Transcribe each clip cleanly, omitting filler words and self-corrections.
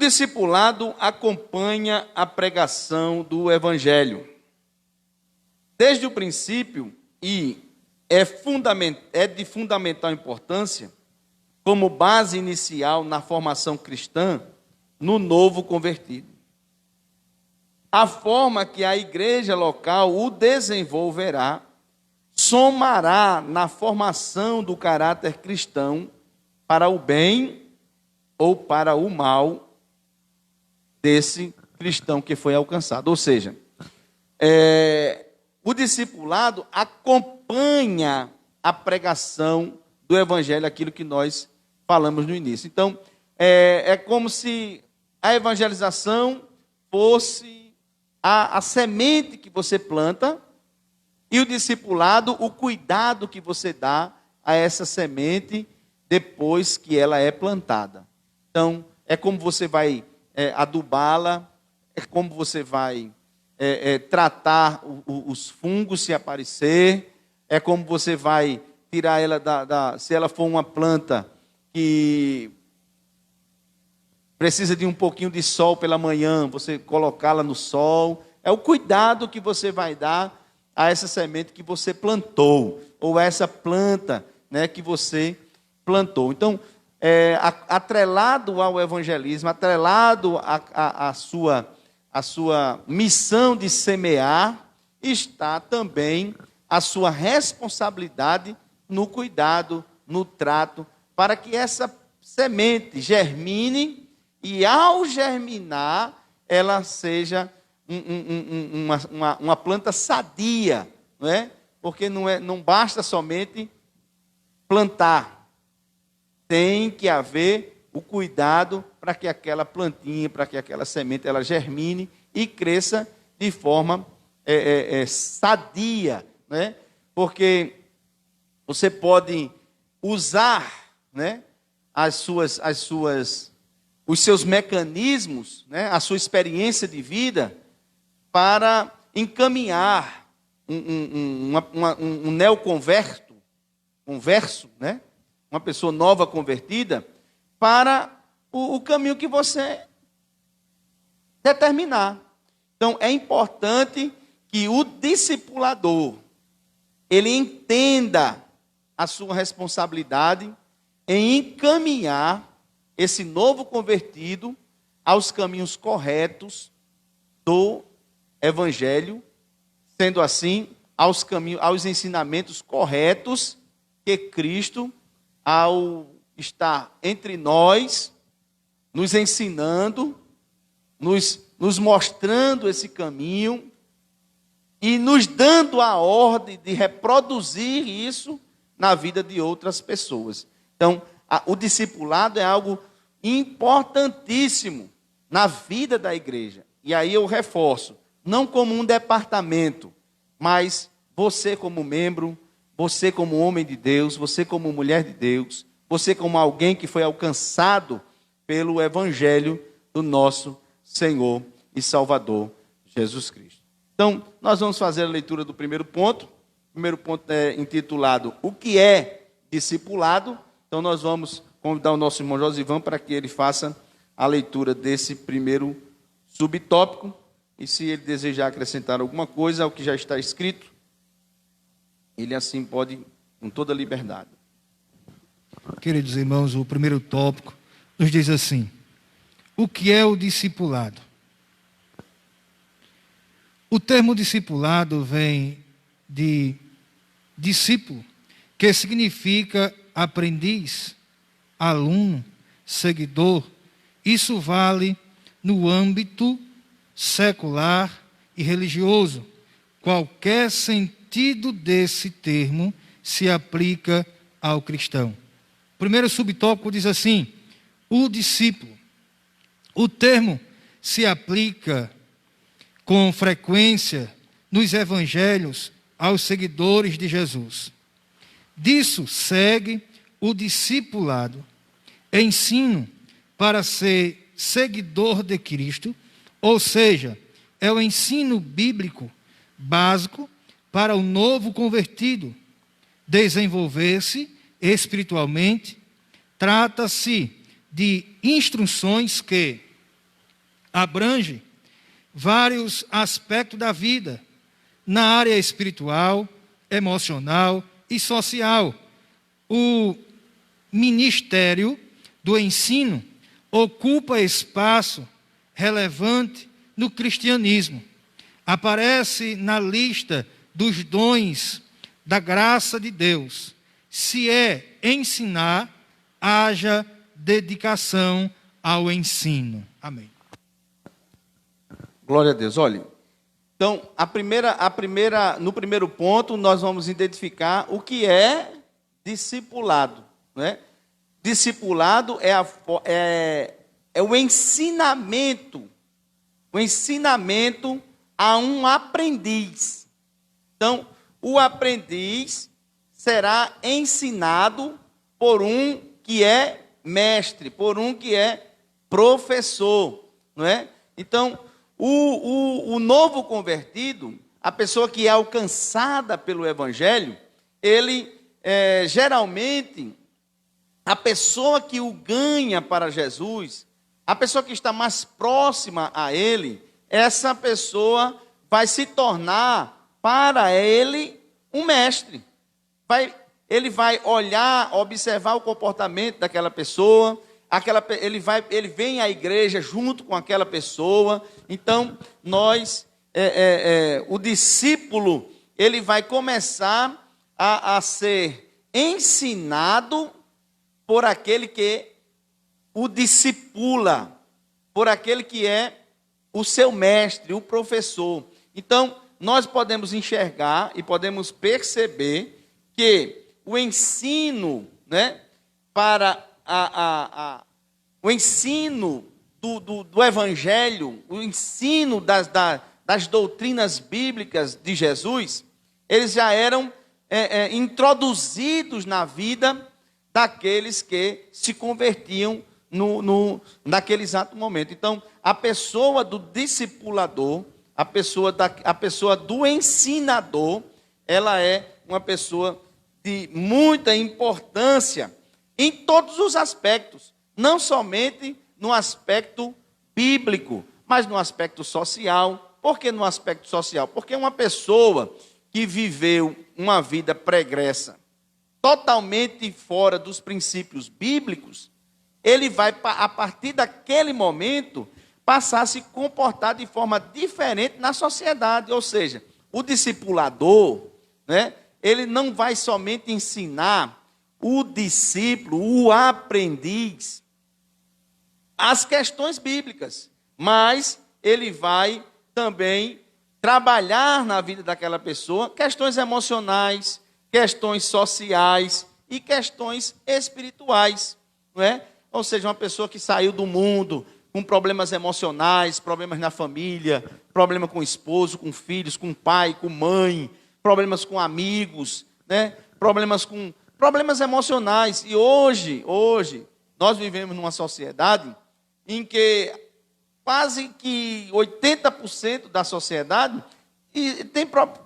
discipulado acompanha a pregação do Evangelho. Desde o princípio, e é de fundamental importância, como base inicial na formação cristã, no novo convertido. A forma que a igreja local o desenvolverá, somará na formação do caráter cristão para o bem ou para o mal desse cristão que foi alcançado. Ou seja, o discipulado acompanha a pregação do evangelho, aquilo que nós falamos no início. Então, é como se a evangelização fosse a semente que você planta e o discipulado, o cuidado que você dá a essa semente depois que ela é plantada. Então, é como você vai adubá-la, é como você vai tratar os fungos se aparecer, é como você vai tirar ela se ela for uma planta que precisa de um pouquinho de sol pela manhã, você colocá-la no sol. É o cuidado que você vai dar a essa semente que você plantou, ou a essa planta, né, que você plantou. Então, atrelado ao evangelismo, atrelado à sua missão de semear, está também a sua responsabilidade no cuidado, no trato, para que essa semente germine e, ao germinar, ela seja uma planta sadia, não é? Porque não basta somente plantar, tem que haver o cuidado para que aquela plantinha, para que aquela semente, ela germine e cresça de forma sadia, né? Porque você pode usar, né, os seus mecanismos, né, a sua experiência de vida para encaminhar um neoconverso, né, uma pessoa nova convertida, para o caminho que você determinar. Então, é importante que o discipulador, ele entenda a sua responsabilidade em encaminhar esse novo convertido aos caminhos corretos do Evangelho, sendo assim, aos ensinamentos corretos que Cristo, ao estar entre nós, nos ensinando, nos mostrando esse caminho e nos dando a ordem de reproduzir isso na vida de outras pessoas. Então, o discipulado é algo importantíssimo na vida da igreja. E aí eu reforço, não como um departamento, mas você como membro, você como homem de Deus, você como mulher de Deus, você como alguém que foi alcançado pelo Evangelho do nosso Senhor e Salvador Jesus Cristo. Então, nós vamos fazer a leitura do primeiro ponto. O primeiro ponto é intitulado O que é discipulado? Então, nós vamos convidar o nosso irmão Josivan para que ele faça a leitura desse primeiro subtópico. E se ele desejar acrescentar alguma coisa ao que já está escrito, ele assim pode, com toda a liberdade. Queridos irmãos, o primeiro tópico nos diz assim: o que é o discipulado? O termo discipulado vem de discípulo, que significa aprendiz, aluno, seguidor. Isso vale no âmbito secular e religioso. Qualquer sentido desse termo se aplica ao cristão. O primeiro subtópico diz assim: o discípulo. O termo se aplica com frequência nos evangelhos aos seguidores de Jesus. Disso segue o discipulado, ensino para ser seguidor de Cristo, ou seja, é o ensino bíblico básico para o novo convertido desenvolver-se espiritualmente. Trata-se de instruções que abrange vários aspectos da vida, na área espiritual, emocional e social. O ministério do ensino ocupa espaço relevante no cristianismo. Aparece na lista dos dons da graça de Deus. Se é ensinar, haja dedicação ao ensino. Amém. Glória a Deus. Olha, então, no primeiro ponto, nós vamos identificar o que é discipulado, né? Discipulado é o ensinamento a um aprendiz. Então, o aprendiz será ensinado por um que é mestre, por um que é professor, não é? Então, o novo convertido, a pessoa que é alcançada pelo Evangelho, ele geralmente, a pessoa que o ganha para Jesus, a pessoa que está mais próxima a ele, essa pessoa vai se tornar para ele um mestre. Ele vai olhar, observar o comportamento daquela pessoa, ele vem à igreja junto com aquela pessoa. Então, o discípulo, ele vai começar a ser ensinado por aquele que o discipula, por aquele que é o seu mestre, o professor. Então, nós podemos enxergar e podemos perceber que o ensino, né, o ensino do Evangelho, o ensino das doutrinas bíblicas de Jesus, eles já eram introduzidos na vida daqueles que se convertiam naquele exato momento. Então, a pessoa do discipulador, a pessoa do ensinador, ela é uma pessoa de muita importância em todos os aspectos, não somente no aspecto bíblico, mas no aspecto social. Por que no aspecto social? Porque uma pessoa que viveu uma vida pregressa, totalmente fora dos princípios bíblicos, ele vai, a partir daquele momento, passar a se comportar de forma diferente na sociedade. Ou seja, o discipulador, né, ele não vai somente ensinar o discípulo, o aprendiz, as questões bíblicas, mas ele vai também trabalhar na vida daquela pessoa questões emocionais, questões sociais e questões espirituais, não é? Ou seja, uma pessoa que saiu do mundo com problemas emocionais, problemas na família, problema com o esposo, com filhos, com pai, com mãe, problemas com amigos, né? Problemas emocionais. E hoje nós vivemos numa sociedade em que quase que 80% da sociedade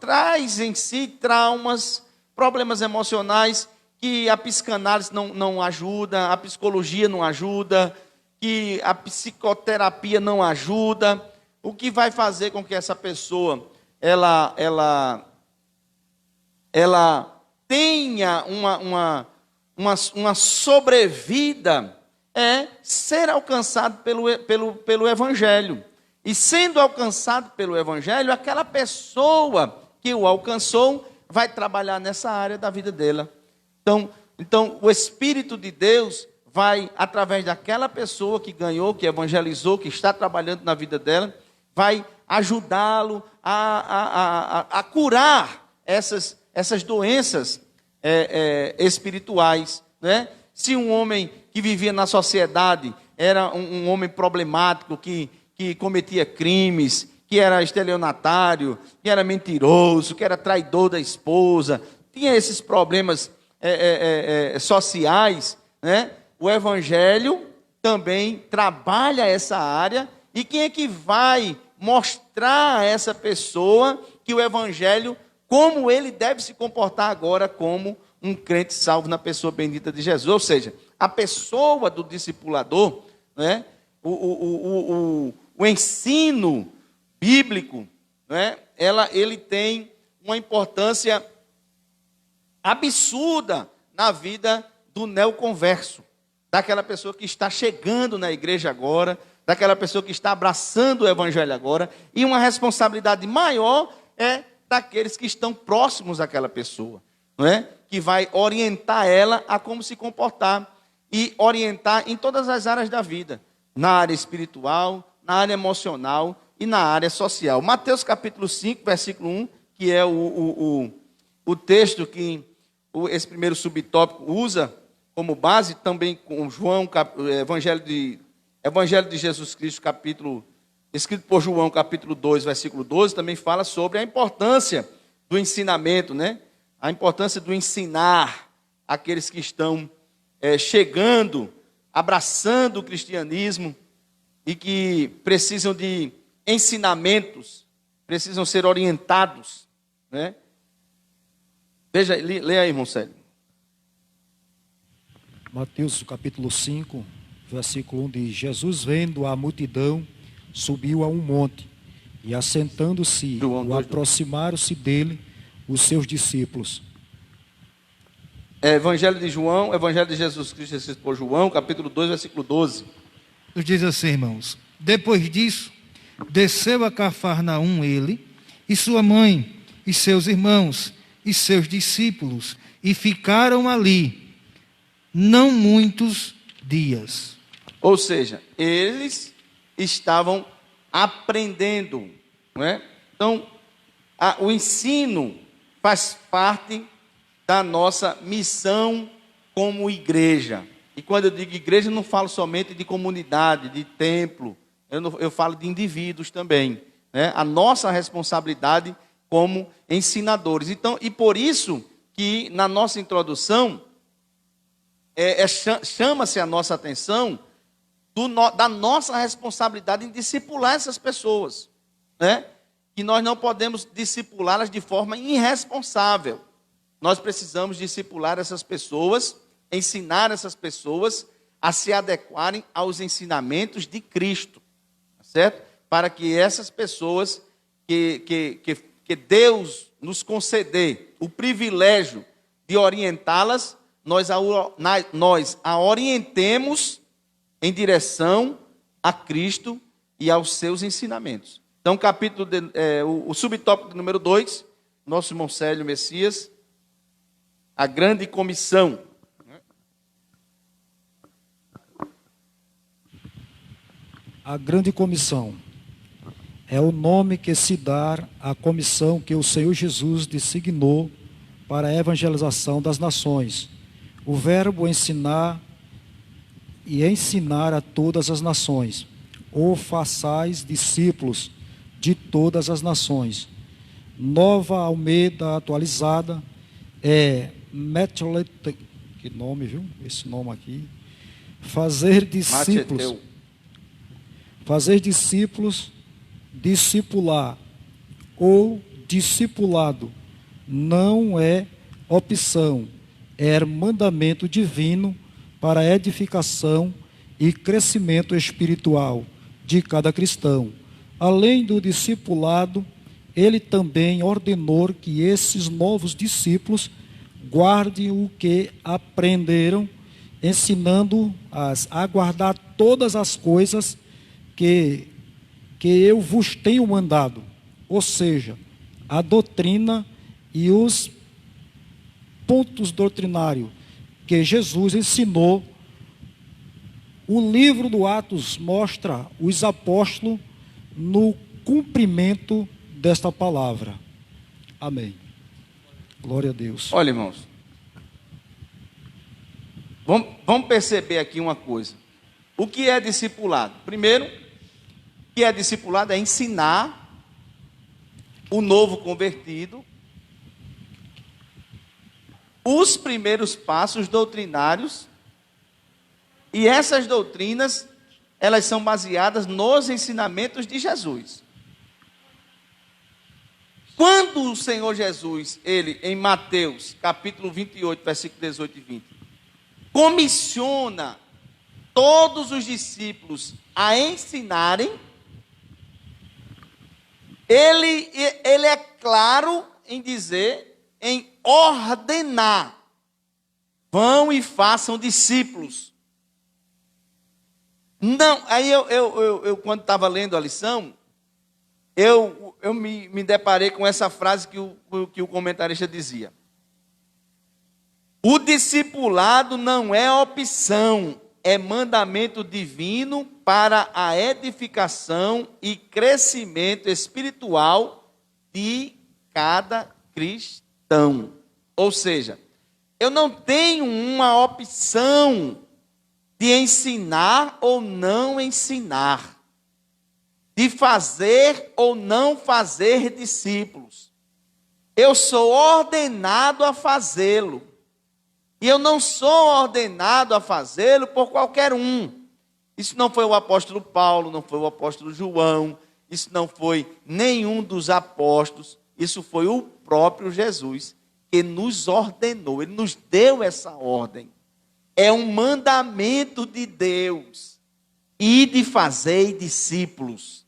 traz em si traumas, problemas emocionais, que a psicanálise não ajuda, a psicologia não ajuda, que a psicoterapia não ajuda, o que vai fazer com que essa pessoa ela tenha uma sobrevida é ser alcançado pelo Evangelho. E sendo alcançado pelo Evangelho, aquela pessoa que o alcançou vai trabalhar nessa área da vida dela. Então, o Espírito de Deus vai, através daquela pessoa que ganhou, que evangelizou, que está trabalhando na vida dela, vai ajudá-lo a curar essas doenças espirituais, né? Se um homem que vivia na sociedade era um homem problemático, que cometia crimes, que era estelionatário, que era mentiroso, que era traidor da esposa, tinha esses problemas sociais, né? O Evangelho também trabalha essa área. E quem é que vai mostrar a essa pessoa que o Evangelho, como ele deve se comportar agora como um crente salvo na pessoa bendita de Jesus? Ou seja, a pessoa do discipulador, né? O o ensino bíblico, né, ele tem uma importância absurda na vida do neoconverso, daquela pessoa que está chegando na igreja agora, daquela pessoa que está abraçando o evangelho agora, e uma responsabilidade maior é daqueles que estão próximos àquela pessoa, não é? Que vai orientar ela a como se comportar e orientar em todas as áreas da vida, na área espiritual, na área emocional e na área social. Mateus capítulo 5, versículo 1, que é o texto que esse primeiro subtópico usa como base, também com João, Evangelho de Jesus Cristo, escrito por João, capítulo 2, versículo 12, também fala sobre a importância do ensinamento, né? A importância do ensinar aqueles que estão chegando, abraçando o cristianismo e que precisam de ensinamentos, precisam ser orientados, né? Veja, leia aí, irmão Célio. Mateus capítulo 5, versículo 1 diz: Jesus, vendo a multidão, subiu a um monte, e assentando-se, aproximaram-se dele os seus discípulos. Evangelho de João, Evangelho de Jesus Cristo, escrito por João, capítulo 2, versículo 12. Nos diz assim, irmãos: depois disso, desceu a Cafarnaum ele, e sua mãe, e seus irmãos, e seus discípulos, e ficaram ali, não muitos dias. Ou seja, eles estavam aprendendo, não é? Então, o ensino faz parte da nossa missão como igreja. E quando eu digo igreja, eu não falo somente de comunidade, de templo, eu falo de indivíduos também, né? A nossa responsabilidade como ensinadores. Então, e por isso que na nossa introdução chama-se a nossa atenção da nossa responsabilidade em discipular essas pessoas, né? Que nós não podemos discipulá-las de forma irresponsável. Nós precisamos discipular essas pessoas, ensinar essas pessoas a se adequarem aos ensinamentos de Cristo, certo? Para que essas pessoas que Deus nos conceder o privilégio de orientá-las, nós a orientemos em direção a Cristo e aos seus ensinamentos. Então, o subtópico número 2, nosso irmão Célio Messias, a grande comissão. A grande comissão é o nome que se dá à comissão que o Senhor Jesus designou para a evangelização das nações. O verbo ensinar e ensinar a todas as nações, ou façais discípulos de todas as nações. Nova Almeida atualizada que nome, viu? Esse nome aqui. Fazer discípulos, discipular ou discipulado não é opção, é mandamento divino para a edificação e crescimento espiritual de cada cristão. Além do discipulado, ele também ordenou que esses novos discípulos guardem o que aprenderam, ensinando-as a guardar todas as coisas que eu vos tenho mandado. Ou seja, a doutrina e os pontos doutrinários que Jesus ensinou. O livro do Atos mostra os apóstolos no cumprimento desta palavra. Amém. Glória a Deus. Olha, irmãos, vamos perceber aqui uma coisa. O que é discipulado? Primeiro, o que é discipulado é ensinar o novo convertido os primeiros passos doutrinários, e essas doutrinas, elas são baseadas nos ensinamentos de Jesus. Quando o Senhor Jesus, ele em Mateus, capítulo 28, versículo 18 e 20, comissiona todos os discípulos a ensinarem, ele é claro em dizer, em ordenar. Vão e façam discípulos. Não, aí eu quando estava lendo a lição, eu me deparei com essa frase que o comentarista dizia. O discipulado não é opção, é mandamento divino para a edificação e crescimento espiritual de cada cristão. Ou seja, eu não tenho uma opção de ensinar ou não ensinar, de fazer ou não fazer discípulos. Eu sou ordenado a fazê-lo. E eu não sou ordenado a fazê-lo por qualquer um. Isso não foi o apóstolo Paulo, não foi o apóstolo João, isso não foi nenhum dos apóstolos, isso foi o próprio Jesus que nos ordenou, ele nos deu essa ordem. É um mandamento de Deus. Ide fazer discípulos.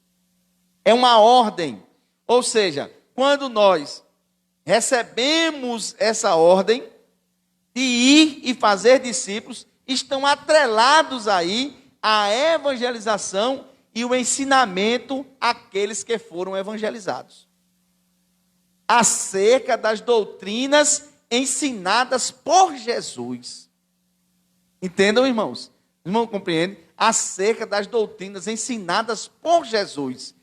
É uma ordem. Ou seja, quando nós recebemos essa ordem de ir e fazer discípulos, estão atrelados aí a evangelização e o ensinamento àqueles que foram evangelizados. Acerca das doutrinas ensinadas por Jesus. Entendam, irmãos? Irmão, compreende? Acerca das doutrinas ensinadas por Jesus.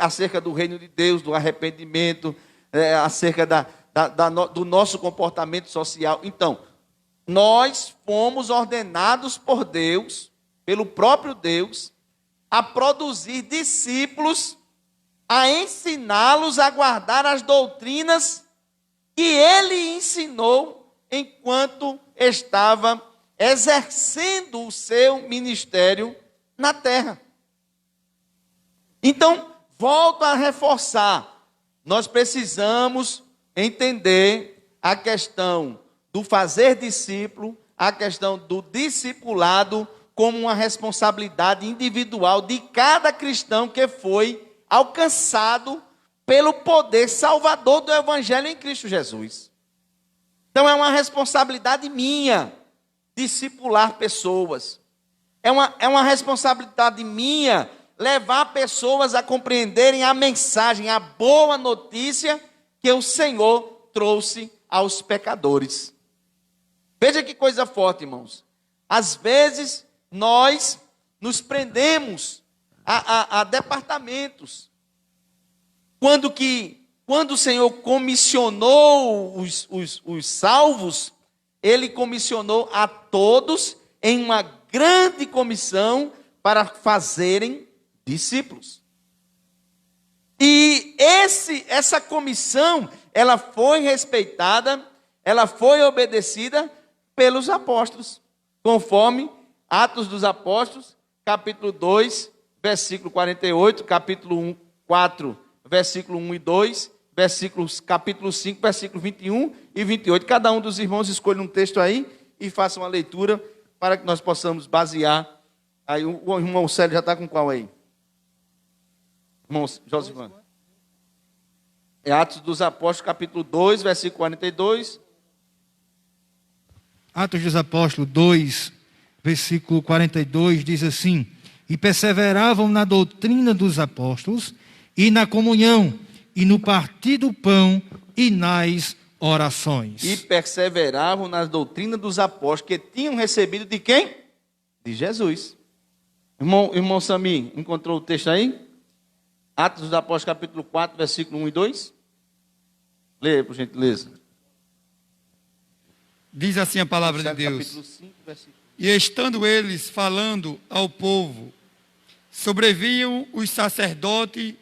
Acerca do reino de Deus, do arrependimento, acerca do nosso comportamento social. Então, nós fomos ordenados por Deus, pelo próprio Deus, a produzir discípulos, a ensiná-los a guardar as doutrinas que ele ensinou enquanto estava exercendo o seu ministério na terra. Então, volto a reforçar, nós precisamos entender a questão do fazer discípulo, a questão do discipulado como uma responsabilidade individual de cada cristão que foi alcançado pelo poder salvador do Evangelho em Cristo Jesus. Então é uma responsabilidade minha discipular pessoas. É uma responsabilidade minha levar pessoas a compreenderem a mensagem, a boa notícia que o Senhor trouxe aos pecadores. Veja que coisa forte, irmãos. Às vezes nós nos prendemos a departamentos. Quando o Senhor comissionou os salvos, Ele comissionou a todos em uma grande comissão para fazerem discípulos. E essa comissão, ela foi respeitada, ela foi obedecida pelos apóstolos, conforme Atos dos Apóstolos, capítulo 2, versículo 48, capítulo 1, 4, versículo 1 e 2, capítulo 5, versículo 21 e 28. Cada um dos irmãos escolhe um texto aí e faça uma leitura para que nós possamos basear. Aí o irmão Célio já está com qual aí? Irmão Josivan. É Atos dos Apóstolos, capítulo 2, versículo 42. Atos dos Apóstolos 2, versículo 42, diz assim: E perseveravam na doutrina dos apóstolos, e na comunhão, e no partir do pão, e nas orações. E perseveravam na doutrina dos apóstolos, que tinham recebido de quem? De Jesus. Irmão Sami, encontrou o texto aí? Atos dos Apóstolos, capítulo 4, versículo 1 e 2. Leia, por gentileza. Diz assim a palavra de Deus. Capítulo 5, versículo. E estando eles falando ao povo, sobrevinham os sacerdotes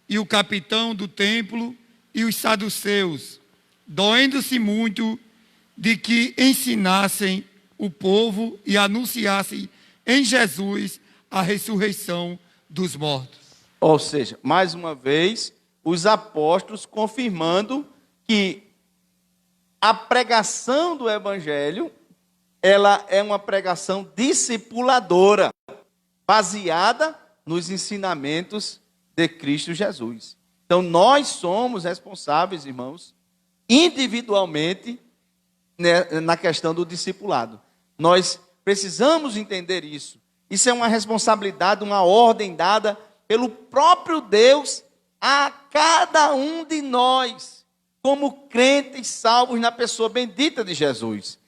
e o capitão do templo e os saduceus, doendo-se muito de que ensinassem o povo e anunciassem em Jesus a ressurreição dos mortos. Ou seja, mais uma vez, os apóstolos confirmando que a pregação do Evangelho, ela é uma pregação discipuladora, baseada nos ensinamentos de Cristo Jesus. Então, nós somos responsáveis, irmãos, individualmente, né, na questão do discipulado. Nós precisamos entender isso. Isso é uma responsabilidade, uma ordem dada pelo próprio Deus a cada um de nós, como crentes salvos na pessoa bendita de Jesus.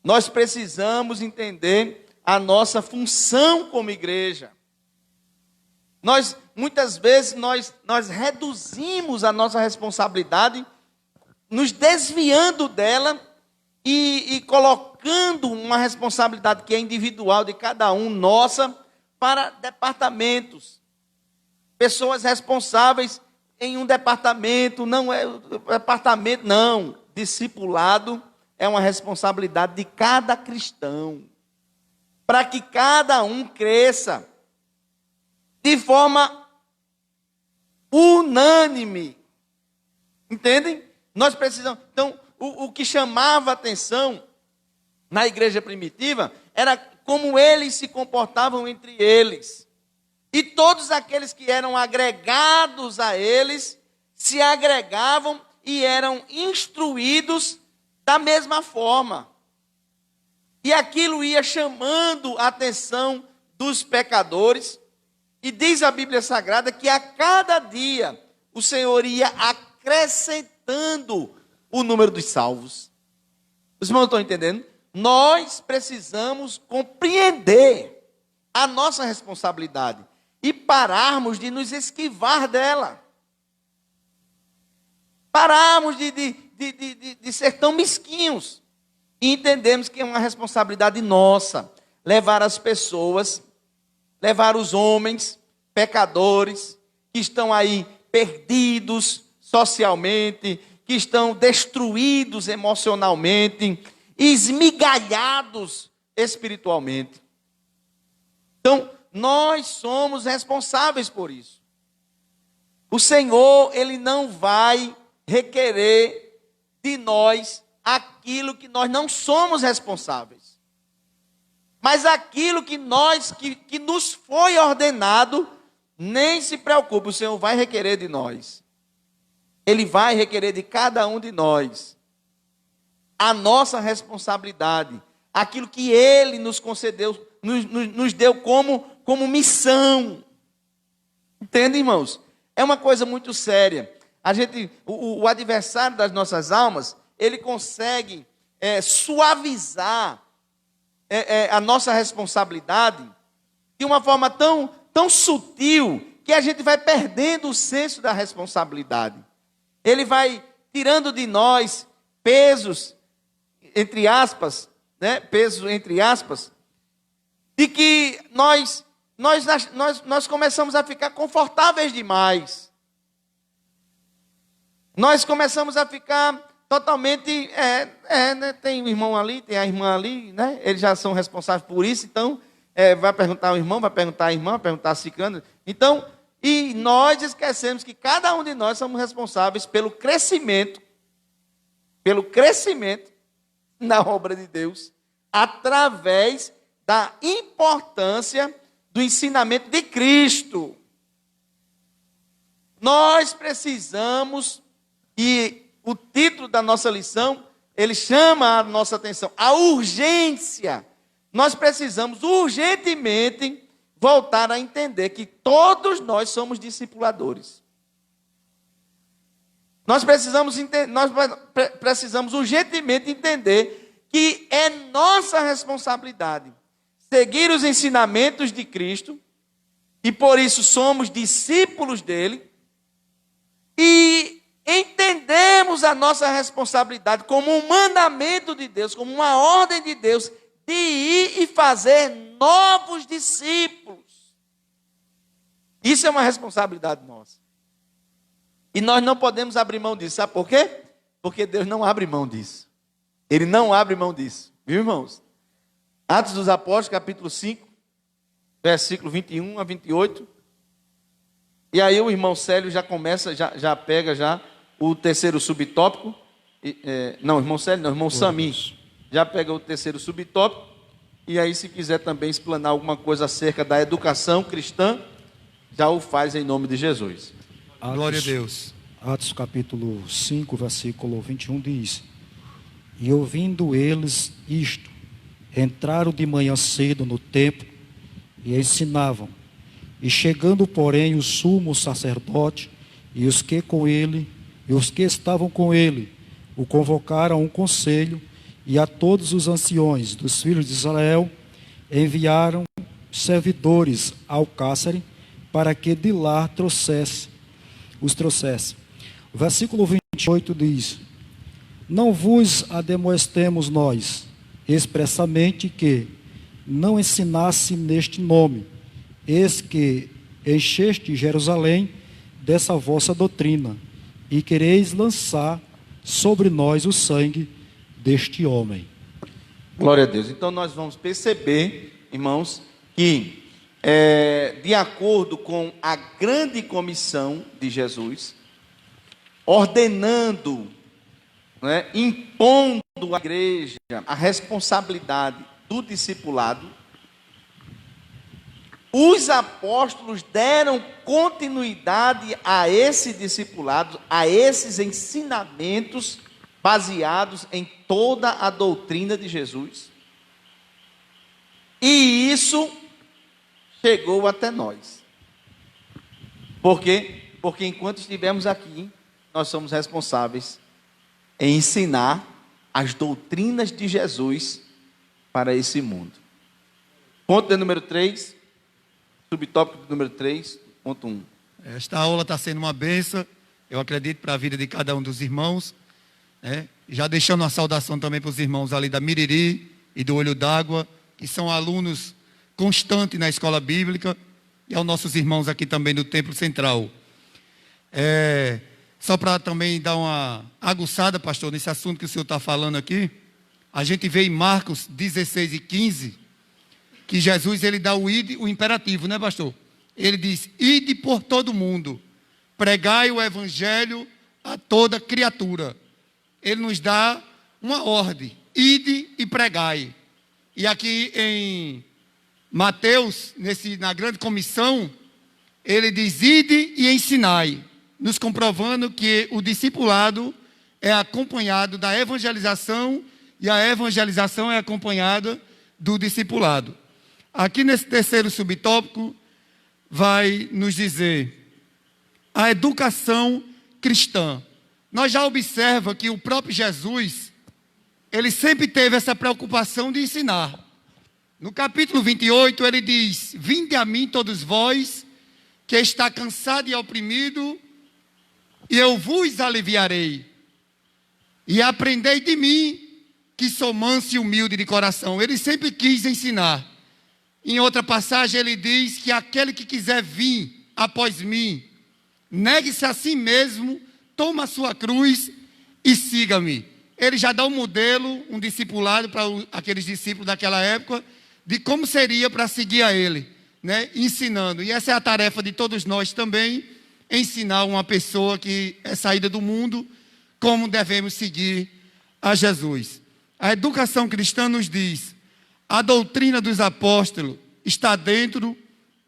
Nós precisamos entender a nossa função como igreja. Muitas vezes, nós reduzimos a nossa responsabilidade, nos desviando dela e colocando uma responsabilidade que é individual de cada um, nossa, para departamentos. Pessoas responsáveis em um departamento, não. Discipulado é uma responsabilidade de cada cristão, para que cada um cresça de forma unânime. Entendem? Nós precisamos. Então, o que chamava atenção na igreja primitiva era como eles se comportavam entre eles. E todos aqueles que eram agregados a eles se agregavam e eram instruídos da mesma forma. E aquilo ia chamando a atenção dos pecadores. E diz a Bíblia Sagrada que a cada dia o Senhor ia acrescentando o número dos salvos. Os irmãos estão entendendo? Nós precisamos compreender a nossa responsabilidade e pararmos de nos esquivar dela. Pararmos de ser tão mesquinhos e entendermos que é uma responsabilidade nossa levar as pessoas, levar os homens pecadores que estão aí perdidos socialmente, que estão destruídos emocionalmente, esmigalhados espiritualmente. Então, nós somos responsáveis por isso. O Senhor, Ele não vai requerer de nós aquilo que nós não somos responsáveis. Mas aquilo que nos foi ordenado, nem se preocupe, o Senhor vai requerer de nós. Ele vai requerer de cada um de nós a nossa responsabilidade, aquilo que Ele nos concedeu, nos deu como missão. Entende, irmãos? É uma coisa muito séria. O adversário das nossas almas, ele consegue suavizar a nossa responsabilidade de uma forma tão sutil que a gente vai perdendo o senso da responsabilidade. Ele vai tirando de nós pesos, entre aspas, né? Pesos, entre aspas, de que nós começamos a ficar confortáveis demais. Nós começamos a ficar totalmente, né? Tem o irmão ali, tem a irmã ali, né? Eles já são responsáveis por isso, então, vai perguntar ao irmão, vai perguntar à irmã, vai perguntar a ciclano. Então, e nós esquecemos que cada um de nós somos responsáveis pelo crescimento na obra de Deus, através da importância do ensinamento de Cristo. Nós precisamos, e o título da nossa lição, ele chama a nossa atenção, a urgência. Nós precisamos urgentemente voltar a entender que todos nós somos discipuladores. Nós precisamos urgentemente entender que é nossa responsabilidade seguir os ensinamentos de Cristo, e por isso somos discípulos dele, e entendemos a nossa responsabilidade como um mandamento de Deus, como uma ordem de Deus, de ir e fazer novos discípulos. Isso é uma responsabilidade nossa. E nós não podemos abrir mão disso. Sabe por quê? Porque Deus não abre mão disso. Ele não abre mão disso. Viu, irmãos? Atos dos Apóstolos, capítulo 5, versículo 21 a 28. E aí o irmão Célio já começa, já pega o terceiro subtópico. Não, irmão Célio, não, irmão Sami. Já pega o terceiro subtópico. E aí, se quiser também explanar alguma coisa acerca da educação cristã, já o faz em nome de Jesus. Glória a Deus. Atos capítulo 5, versículo 21 diz: E ouvindo eles isto, entraram de manhã cedo no templo e ensinavam. E chegando, porém, o sumo sacerdote e os que estavam com ele, o convocaram a um conselho, e a todos os anciões dos filhos de Israel enviaram servidores ao cárcere, para que de lá os trouxesse. O versículo 28 diz: Não vos ademoestemos nós, expressamente que não ensinasse neste nome, eis que encheste Jerusalém dessa vossa doutrina, e quereis lançar sobre nós o sangue deste homem. Glória a Deus. Então nós vamos perceber, irmãos, que de acordo com a grande comissão de Jesus, ordenando, né, impondo à igreja a responsabilidade do discipulado, os apóstolos deram continuidade a esse discipulado, a esses ensinamentos baseados em toda a doutrina de Jesus. E isso chegou até nós. Por quê? Porque enquanto estivermos aqui, nós somos responsáveis em ensinar as doutrinas de Jesus para esse mundo. Ponto de número 3, subtópico número 3, ponto 1. Esta aula está sendo uma bênção, eu acredito, para a vida de cada um dos irmãos. Já deixando uma saudação também para os irmãos ali da Miriri e do Olho d'Água, que são alunos constantes na escola bíblica, e aos nossos irmãos aqui também do Templo Central. Só para também dar uma aguçada, pastor, nesse assunto que o senhor está falando aqui, a gente vê em Marcos 16 e 15, que Jesus ele dá o imperativo, né, pastor? Ele diz: ide por todo mundo, pregai o evangelho a toda criatura. Ele nos dá uma ordem: ide e pregai. E aqui em Mateus, na grande comissão, ele diz: ide e ensinai, nos comprovando que o discipulado é acompanhado da evangelização, e a evangelização é acompanhada do discipulado. Aqui nesse terceiro subtópico, vai nos dizer a educação cristã. Nós já observamos que o próprio Jesus, ele sempre teve essa preocupação de ensinar. No capítulo 28, ele diz: vinde a mim todos vós, que está cansado e oprimido, e eu vos aliviarei. E aprendei de mim, que sou manso e humilde de coração. Ele sempre quis ensinar. Em outra passagem, ele diz que aquele que quiser vir após mim, negue-se a si mesmo, toma a sua cruz e siga-me. Ele já dá um modelo, um discipulado para aqueles discípulos daquela época, de como seria para seguir a ele, né? Ensinando. E essa é a tarefa de todos nós também, ensinar uma pessoa que é saída do mundo, como devemos seguir a Jesus. A educação cristã nos diz: a doutrina dos apóstolos está dentro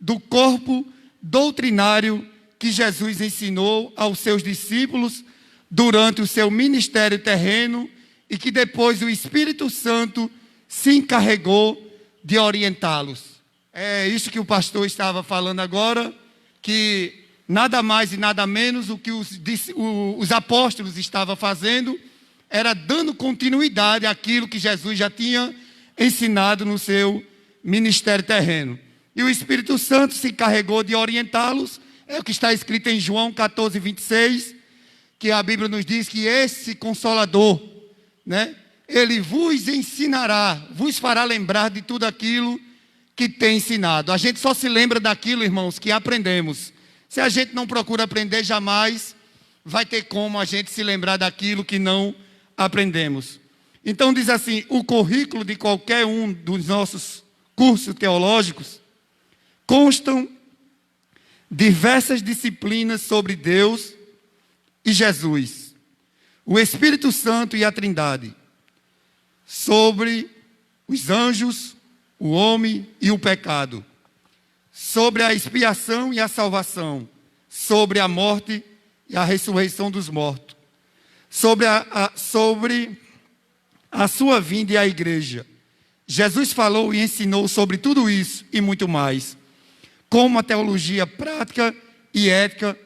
do corpo doutrinário que Jesus ensinou aos seus discípulos durante o seu ministério terreno, e que depois o Espírito Santo se encarregou de orientá-los. É isso que o pastor estava falando agora, que nada mais e nada menos o que os apóstolos estavam fazendo era dando continuidade àquilo que Jesus já tinha ensinado no seu ministério terreno. E o Espírito Santo se encarregou de orientá-los. É o que está escrito em João 14, 26, que a Bíblia nos diz que esse Consolador, né, ele vos ensinará, vos fará lembrar de tudo aquilo que tem ensinado. A gente só se lembra daquilo, irmãos, que aprendemos. Se a gente não procura aprender, jamais vai ter como a gente se lembrar daquilo que não aprendemos. Então diz assim: o currículo de qualquer um dos nossos cursos teológicos constam diversas disciplinas sobre Deus e Jesus, o Espírito Santo e a Trindade, sobre os anjos, o homem e o pecado, sobre a expiação e a salvação, sobre a morte e a ressurreição dos mortos, sobre a sua vinda e a igreja. Jesus falou e ensinou sobre tudo isso e muito mais, como a teologia prática e ética,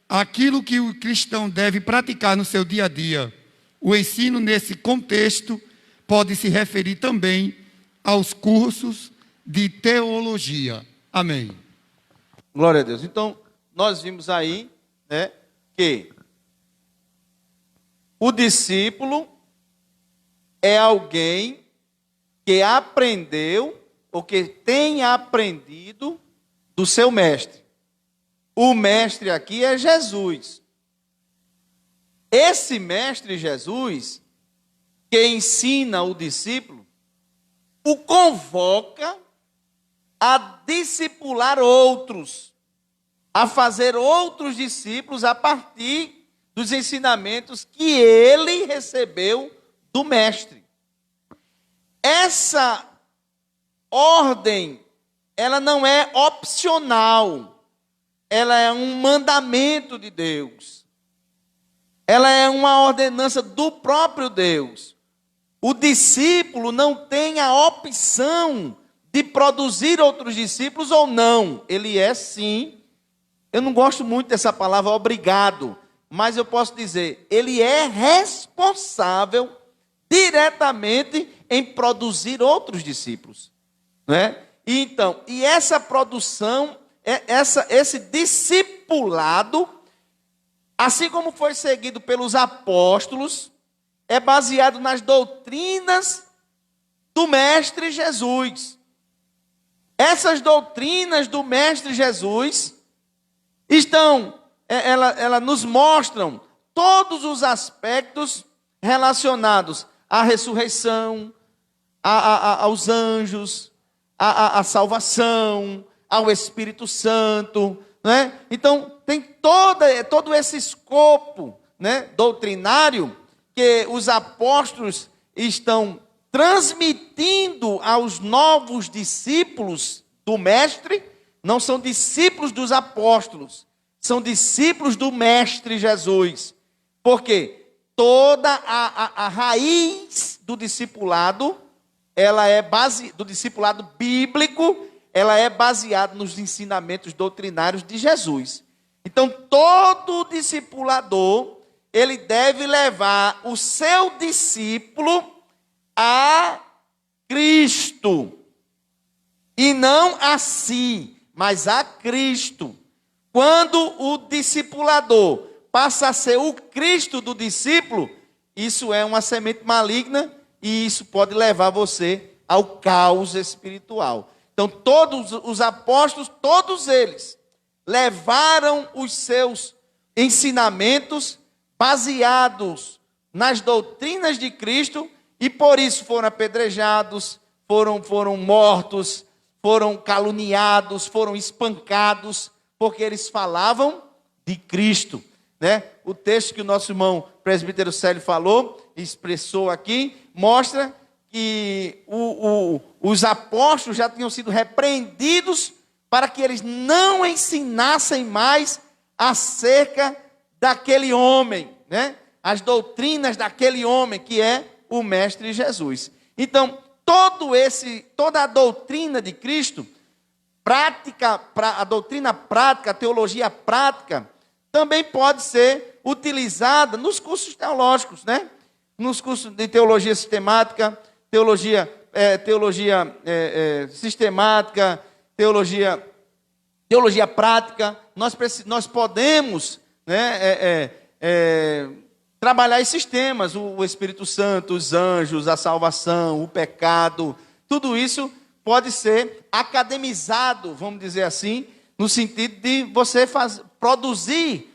aquilo que o cristão deve praticar no seu dia a dia. O ensino nesse contexto pode se referir também aos cursos de teologia. Amém. Glória a Deus. Então, nós vimos aí, né, que o discípulo é alguém que aprendeu ou que tem aprendido do seu mestre. O mestre aqui é Jesus. Esse mestre Jesus, que ensina o discípulo, o convoca a discipular outros, a fazer outros discípulos a partir dos ensinamentos que ele recebeu do mestre. Essa ordem, ela não é opcional, ela é um mandamento de Deus. Ela é uma ordenança do próprio Deus. O discípulo não tem a opção de produzir outros discípulos ou não. Ele é sim. Eu não gosto muito dessa palavra obrigado, mas eu posso dizer, ele é responsável diretamente em produzir outros discípulos, né? Então, e essa produção, esse discipulado, assim como foi seguido pelos apóstolos, é baseado nas doutrinas do Mestre Jesus. Essas doutrinas do Mestre Jesus ela nos mostram todos os aspectos relacionados à ressurreição, aos anjos, à salvação, ao Espírito Santo, né? Então, tem todo esse escopo, né, doutrinário que os apóstolos estão transmitindo aos novos discípulos do Mestre. Não são discípulos dos apóstolos, são discípulos do Mestre Jesus. Porque toda a raiz do discipulado, do discipulado bíblico, ela é baseada nos ensinamentos doutrinários de Jesus. Então, todo discipulador, ele deve levar o seu discípulo a Cristo. E não a si, mas a Cristo. Quando o discipulador passa a ser o Cristo do discípulo, isso é uma semente maligna e isso pode levar você ao caos espiritual. Então, todos os apóstolos, todos eles, levaram os seus ensinamentos baseados nas doutrinas de Cristo e por isso foram apedrejados, foram mortos, foram caluniados, foram espancados, porque eles falavam de Cristo, né? O texto que o nosso irmão presbítero Célio falou, expressou aqui, mostra que os apóstolos já tinham sido repreendidos para que eles não ensinassem mais acerca daquele homem, né? As doutrinas daquele homem que é o Mestre Jesus. Então, toda a doutrina de Cristo, a doutrina prática, a teologia prática, também pode ser utilizada nos cursos teológicos, né? Nos cursos de teologia sistemática, teologia sistemática, teologia prática. Nós podemos, né, trabalhar esses temas, o Espírito Santo, os anjos, a salvação, o pecado, tudo isso pode ser academizado, vamos dizer assim, no sentido de você produzir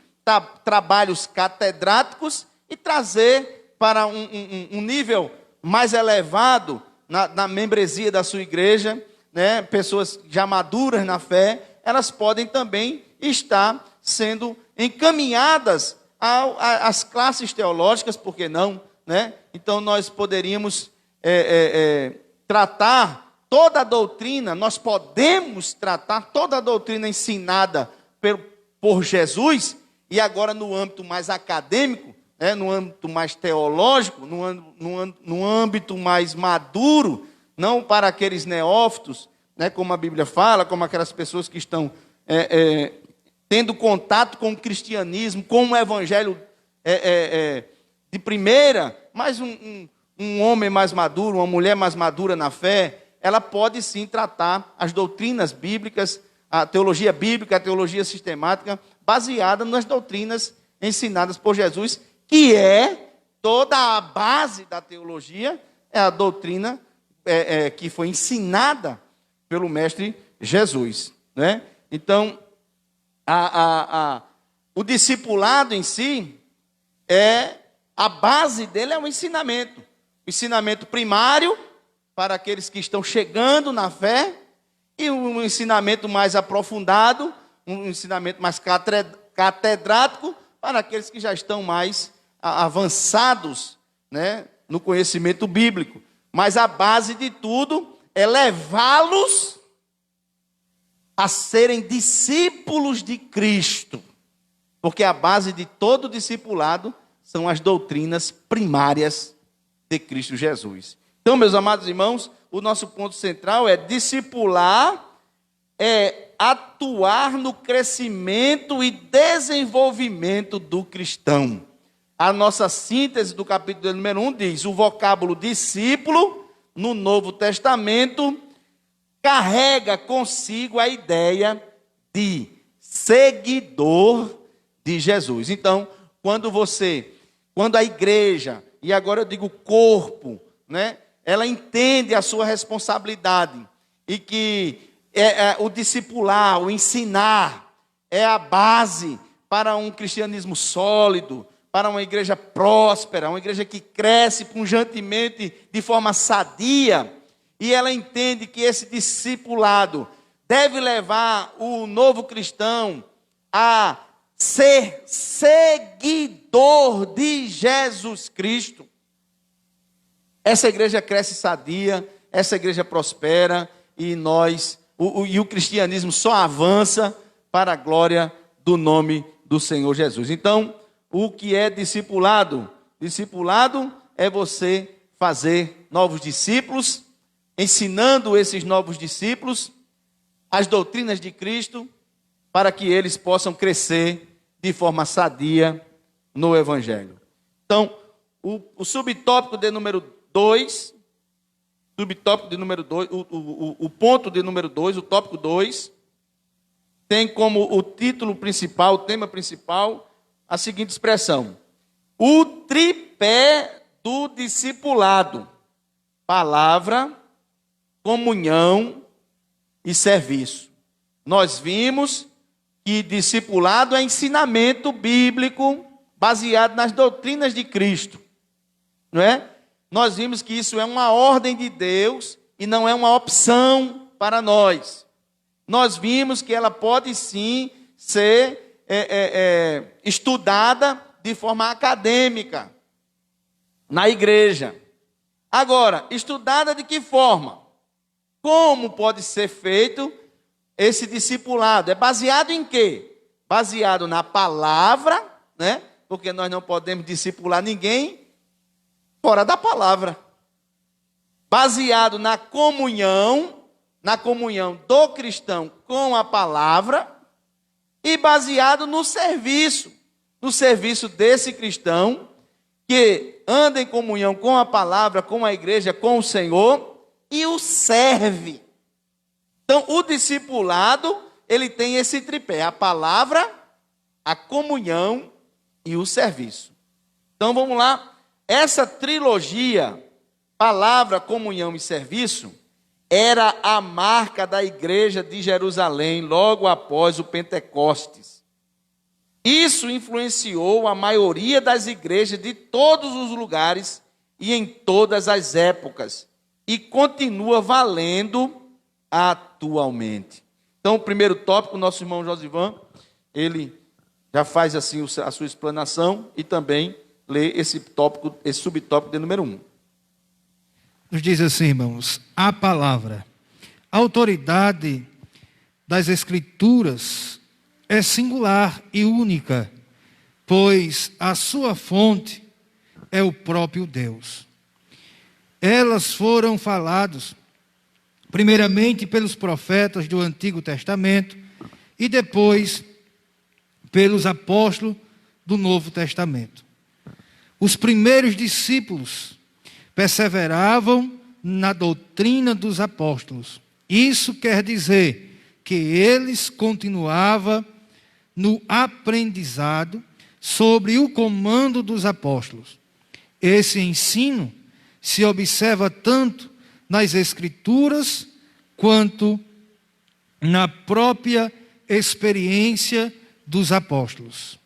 trabalhos catedráticos e trazer para um nível mais elevado na membresia da sua igreja, né? Pessoas já maduras na fé, elas podem também estar sendo encaminhadas às classes teológicas, por que não, né? Então nós poderíamos tratar toda a doutrina, nós podemos tratar toda a doutrina ensinada por Jesus, e agora no âmbito mais acadêmico, né, no âmbito mais teológico, no âmbito mais maduro, não para aqueles neófitos, né, como a Bíblia fala, como aquelas pessoas que estão tendo contato com o cristianismo, com o evangelho de primeira, mas um homem mais maduro, uma mulher mais madura na fé, ela pode sim tratar as doutrinas bíblicas, a teologia bíblica, a teologia sistemática, baseada nas doutrinas ensinadas por Jesus, que é toda a base da teologia, é a doutrina que foi ensinada pelo Mestre Jesus, né? Então, o discipulado em si, a base dele é o ensinamento primário para aqueles que estão chegando na fé, e um ensinamento mais aprofundado, um ensinamento mais catedrático para aqueles que já estão mais avançados, né, no conhecimento bíblico. Mas a base de tudo é levá-los a serem discípulos de Cristo, porque a base de todo discipulado são as doutrinas primárias de Cristo Jesus. Então, meus amados irmãos, o nosso ponto central é discipular, atuar no crescimento e desenvolvimento do cristão. A nossa síntese do capítulo número 1 diz: o vocábulo discípulo, no Novo Testamento, carrega consigo a ideia de seguidor de Jesus. Então, quando a igreja, e agora eu digo corpo, né, ela entende a sua responsabilidade, e que o discipular, o ensinar, é a base para um cristianismo sólido, para uma igreja próspera, uma igreja que cresce pujantemente de forma sadia, e ela entende que esse discipulado deve levar o novo cristão a ser seguidor de Jesus Cristo. Essa igreja cresce sadia, essa igreja prospera, e o cristianismo só avança para a glória do nome do Senhor Jesus. Então, o que é discipulado? Discipulado é você fazer novos discípulos, ensinando esses novos discípulos as doutrinas de Cristo, para que eles possam crescer de forma sadia no Evangelho. Então, o subtópico de número 2, o ponto de número 2, o tópico 2, tem como o título principal, o tema principal, a seguinte expressão: o tripé do discipulado: palavra, comunhão e serviço. Nós vimos que discipulado é ensinamento bíblico baseado nas doutrinas de Cristo, não é? Nós vimos que isso é uma ordem de Deus e não é uma opção para nós. Nós vimos que ela pode sim ser estudada de forma acadêmica na igreja. Agora, estudada de que forma? Como pode ser feito esse discipulado? É baseado em quê? Baseado na palavra, né? Porque nós não podemos discipular ninguém fora da palavra. Baseado na comunhão do cristão com a palavra, e baseado no serviço desse cristão que anda em comunhão com a palavra, com a igreja, com o Senhor, e o serve. Então, o discipulado, ele tem esse tripé: a palavra, a comunhão e o serviço. Então, vamos lá. Essa trilogia, palavra, comunhão e serviço, era a marca da igreja de Jerusalém logo após o Pentecostes. Isso influenciou a maioria das igrejas de todos os lugares e em todas as épocas, e continua valendo atualmente. Então, o primeiro tópico, nosso irmão Josivan, ele já faz assim a sua explanação e também lê esse subtópico de número 1. Nos diz assim, irmãos: a palavra, a autoridade das Escrituras é singular e única, pois a sua fonte é o próprio Deus. Elas foram faladas primeiramente pelos profetas do Antigo Testamento e depois pelos apóstolos do Novo Testamento. Os primeiros discípulos perseveravam na doutrina dos apóstolos. Isso quer dizer que eles continuavam no aprendizado sobre o comando dos apóstolos. Esse ensino se observa tanto nas Escrituras quanto na própria experiência dos apóstolos,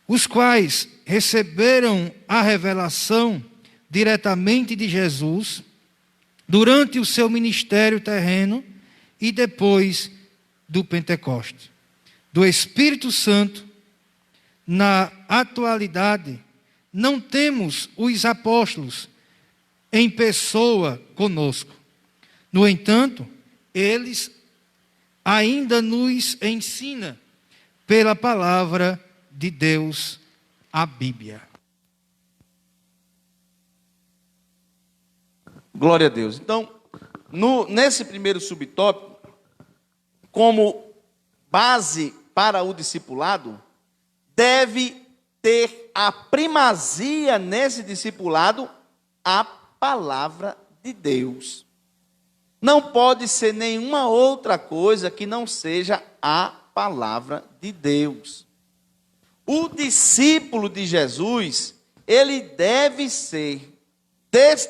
os quais receberam a revelação diretamente de Jesus durante o seu ministério terreno e depois do Pentecostes. Do Espírito Santo, na atualidade, não temos os apóstolos em pessoa conosco. No entanto, eles ainda nos ensinam pela palavra de Deus, a Bíblia. Glória a Deus. Então, nesse primeiro subtópico, como base para o discipulado, deve ter a primazia nesse discipulado a palavra de Deus. Não pode ser nenhuma outra coisa que não seja a palavra de Deus. O discípulo de Jesus, ele deve ser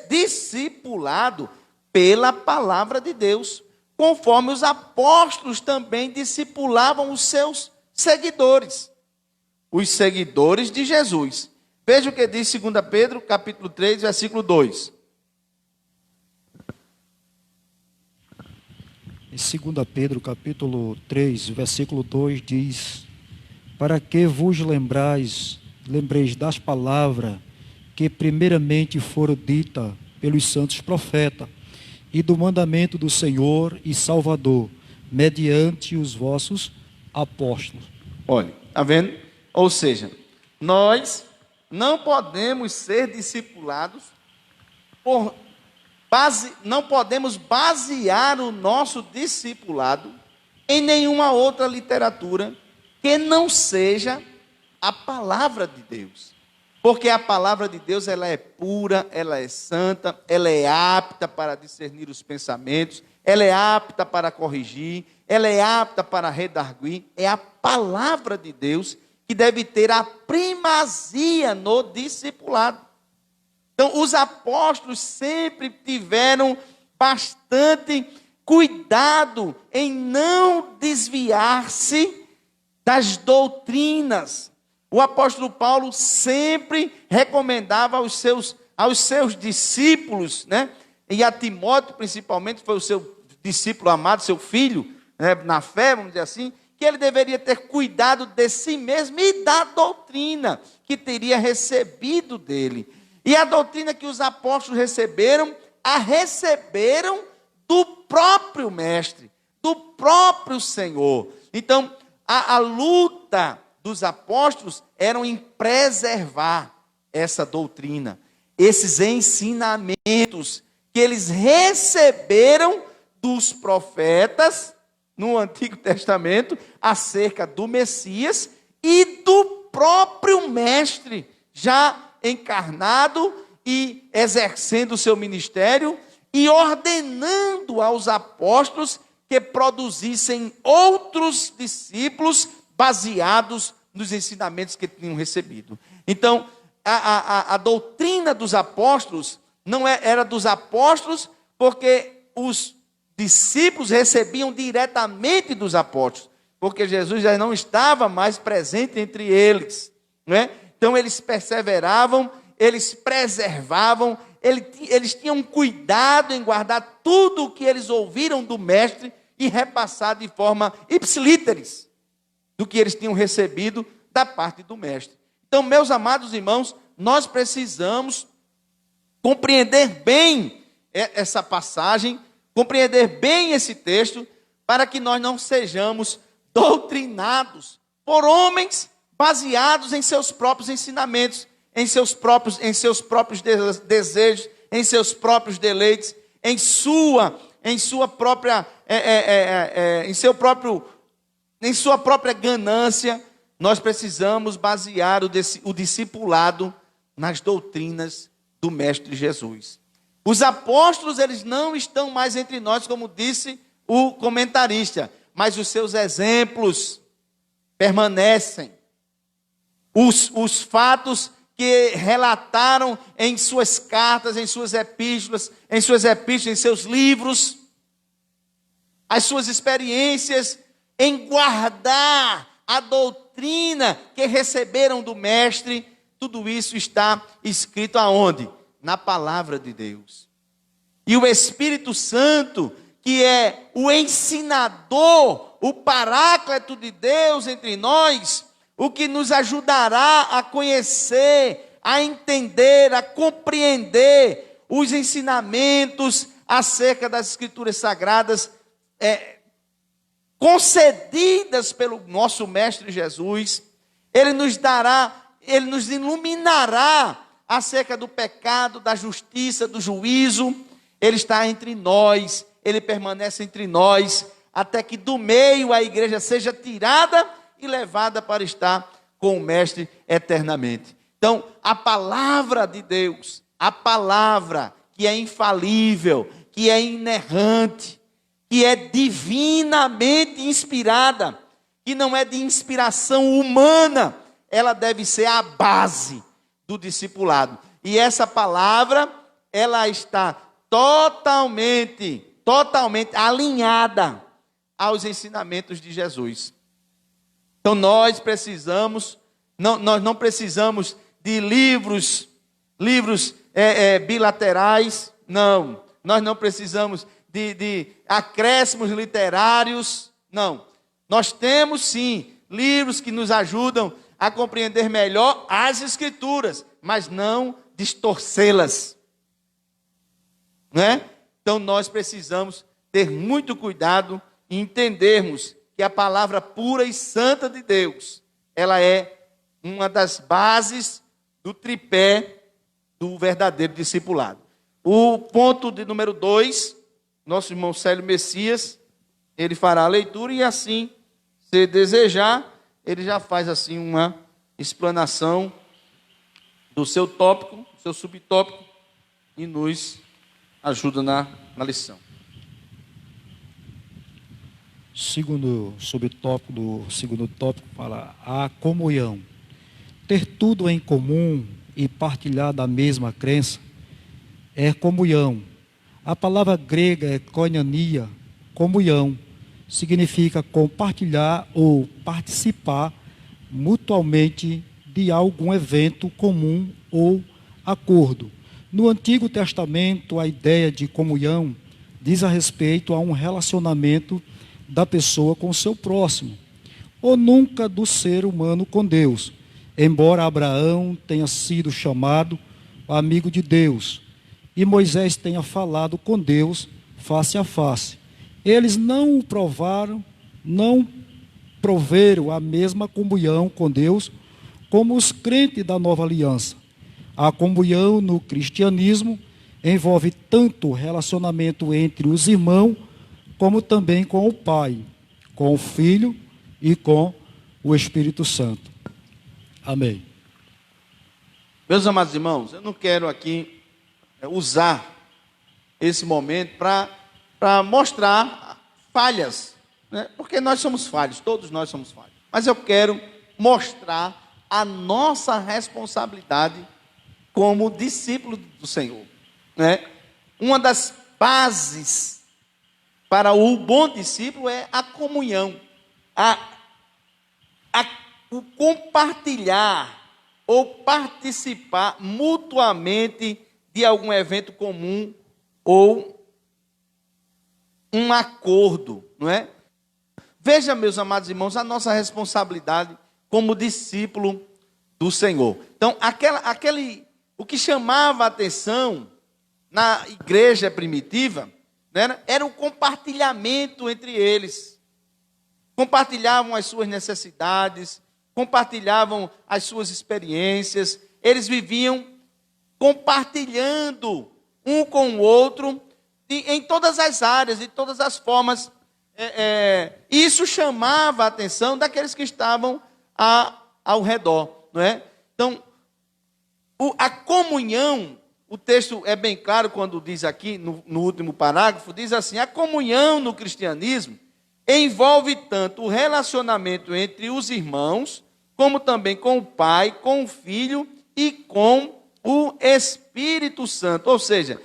discipulado pela palavra de Deus, conforme os apóstolos também discipulavam os seus seguidores, os seguidores de Jesus. Veja o que diz 2 Pedro, capítulo 3, versículo 2. Em 2 Pedro, capítulo 3, versículo 2, diz: para que vos lembreis das palavras que primeiramente foram ditas pelos santos profetas, e do mandamento do Senhor e Salvador, mediante os vossos apóstolos. Olha, está vendo? Ou seja, nós não podemos ser discipulados não podemos basear o nosso discipulado em nenhuma outra literatura que não seja a palavra de Deus. Porque a palavra de Deus, ela é pura, ela é santa, ela é apta para discernir os pensamentos, ela é apta para corrigir, ela é apta para redarguir. É a palavra de Deus que deve ter a primazia no discipulado. Então, os apóstolos sempre tiveram bastante cuidado em não desviar-se das doutrinas. O apóstolo Paulo sempre recomendava aos seus discípulos, né? E a Timóteo, principalmente, foi o seu discípulo amado, seu filho, né? Na fé, vamos dizer assim, que ele deveria ter cuidado de si mesmo e da doutrina que teria recebido dele. E a doutrina que os apóstolos receberam, a receberam do próprio Mestre, do próprio Senhor. Então, a luta dos apóstolos era em preservar essa doutrina, esses ensinamentos que eles receberam dos profetas no Antigo Testamento acerca do Messias e do próprio Mestre, já encarnado e exercendo o seu ministério e ordenando aos apóstolos que produzissem outros discípulos baseados nos ensinamentos que tinham recebido. Então, a doutrina dos apóstolos não era dos apóstolos, porque os discípulos recebiam diretamente dos apóstolos, porque Jesus já não estava mais presente entre eles, não é? Então, eles perseveravam, eles preservavam, eles tinham cuidado em guardar tudo o que eles ouviram do Mestre e repassar de forma ipsilíteris do que eles tinham recebido da parte do Mestre. Então, meus amados irmãos, nós precisamos compreender bem essa passagem, compreender bem esse texto, para que nós não sejamos doutrinados por homens baseados em seus próprios ensinamentos, em seus próprios desejos, em seus próprios deleites, em sua própria ganância. Nós precisamos basear o discipulado nas doutrinas do Mestre Jesus. Os apóstolos, eles não estão mais entre nós, como disse o comentarista, mas os seus exemplos permanecem. Os fatos que relataram em suas cartas, em suas epístolas, em seus livros, as suas experiências em guardar a doutrina que receberam do Mestre, tudo isso está escrito aonde? Na palavra de Deus. E o Espírito Santo, que é o ensinador, o paráclito de Deus entre nós, o que nos ajudará a conhecer, a entender, a compreender os ensinamentos acerca das Escrituras Sagradas, concedidas pelo nosso Mestre Jesus. Ele nos iluminará acerca do pecado, da justiça, do juízo. Ele está entre nós, ele permanece entre nós, até que do meio a igreja seja tirada e levada para estar com o Mestre eternamente. Então, a palavra de Deus, a palavra que é infalível, que é inerrante, que é divinamente inspirada, que não é de inspiração humana, ela deve ser a base do discipulado. E essa palavra, ela está totalmente alinhada aos ensinamentos de Jesus. Então nós não precisamos de livros bilaterais, não. Nós não precisamos de acréscimos literários, não. Nós temos sim livros que nos ajudam a compreender melhor as Escrituras, mas não distorcê-las, não é? Então nós precisamos ter muito cuidado e entendermos que a palavra pura e santa de Deus, ela é uma das bases do tripé do verdadeiro discipulado. O ponto de número 2, nosso irmão Célio Messias, ele fará a leitura e assim, se desejar, ele já faz assim uma explanação do seu tópico, do seu subtópico, e nos ajuda na lição. Segundo subtópico do segundo tópico fala a comunhão. Ter tudo em comum e partilhar da mesma crença é comunhão. A palavra grega é koinonia, comunhão. Significa compartilhar ou participar mutualmente de algum evento comum ou acordo. No Antigo Testamento, a ideia de comunhão diz a respeito a um relacionamento da pessoa com o seu próximo, ou nunca do ser humano com Deus. Embora Abraão tenha sido chamado amigo de Deus, e Moisés tenha falado com Deus face a face, eles não proveram a mesma comunhão com Deus como os crentes da nova aliança. A comunhão no cristianismo envolve tanto o relacionamento entre os irmãos, como também com o Pai, com o Filho e com o Espírito Santo. Amém. Meus amados irmãos, eu não quero aqui usar esse momento para mostrar falhas, né? Porque nós somos falhos, todos nós somos falhos. Mas eu quero mostrar a nossa responsabilidade como discípulo do Senhor, né? Uma das bases para o bom discípulo é a comunhão, o compartilhar ou participar mutuamente de algum evento comum ou um acordo, não é? Veja, meus amados irmãos, a nossa responsabilidade como discípulo do Senhor. Então, o que chamava a atenção na igreja primitiva, né? Era o compartilhamento entre eles. Compartilhavam as suas necessidades, compartilhavam as suas experiências. Eles viviam compartilhando um com o outro em todas as áreas, de todas as formas. Isso chamava a atenção daqueles que estavam ao redor, não é? Então, a comunhão, o texto é bem claro quando diz aqui, no último parágrafo, diz assim: a comunhão no cristianismo envolve tanto o relacionamento entre os irmãos, como também com o Pai, com o Filho e com o Espírito Santo. Ou seja,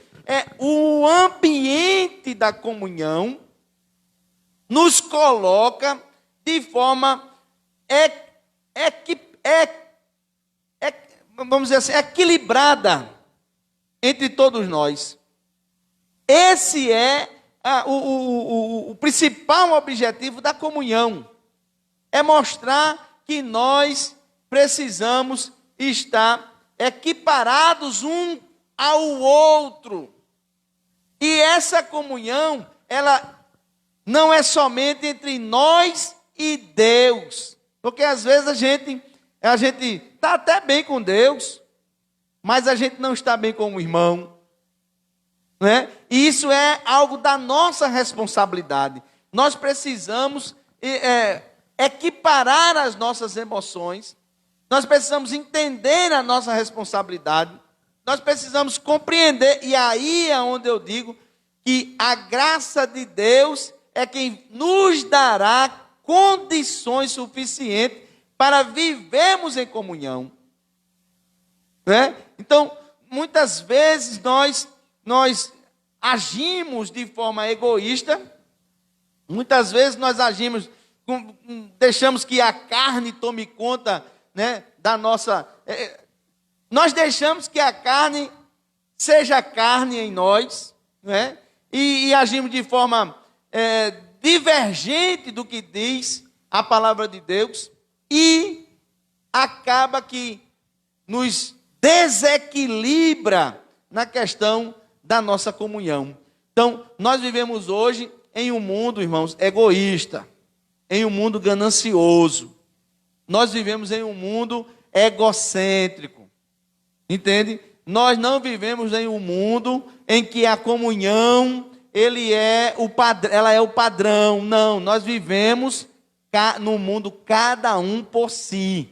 o ambiente da comunhão nos coloca de forma vamos dizer assim, equilibrada entre todos nós. Esse é o principal objetivo da comunhão. É mostrar que nós precisamos estar equiparados um ao outro. E essa comunhão, ela não é somente entre nós e Deus. Porque às vezes a gente está até bem com Deus, mas a gente não está bem com o irmão. Né? E isso é algo da nossa responsabilidade. Nós precisamos equiparar as nossas emoções. Nós precisamos entender a nossa responsabilidade. Nós precisamos compreender. E aí é onde eu digo que a graça de Deus é quem nos dará condições suficientes para vivermos em comunhão. Né? Então, muitas vezes nós agimos de forma egoísta, muitas vezes nós agimos, deixamos que a carne tome conta, né, da nossa... nós deixamos que a carne seja carne em nós, né, e agimos de forma divergente do que diz a palavra de Deus, e acaba que nos desequilibra na questão da nossa comunhão. Então, nós vivemos hoje em um mundo, irmãos, egoísta, em um mundo ganancioso. Nós vivemos em um mundo egocêntrico. Entende? Nós não vivemos em um mundo em que a comunhão ela é o padrão. Não, nós vivemos no mundo cada um por si.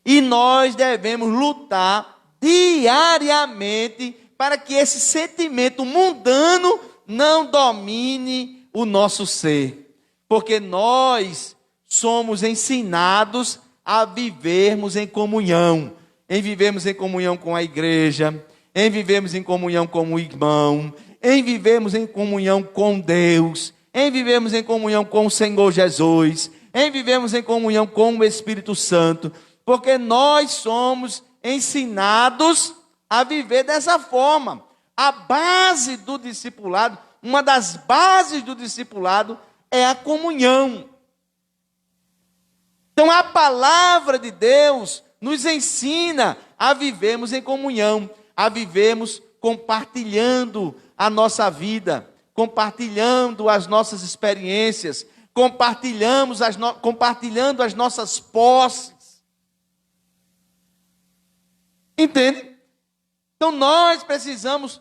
E nós devemos lutar diariamente para que esse sentimento mundano não domine o nosso ser. Porque nós somos ensinados a vivermos em comunhão. Em vivermos em comunhão com a igreja, em vivermos em comunhão com o irmão, em vivermos em comunhão com Deus, em vivermos em comunhão com o Senhor Jesus, em vivermos em comunhão com o Espírito Santo, porque nós somos ensinados a viver dessa forma. A base do discipulado, uma das bases do discipulado é a comunhão. Então a palavra de Deus nos ensina a vivermos em comunhão, a vivermos compartilhando a nossa vida, compartilhando as nossas experiências, compartilhando as nossas posses. Entende? Então nós precisamos,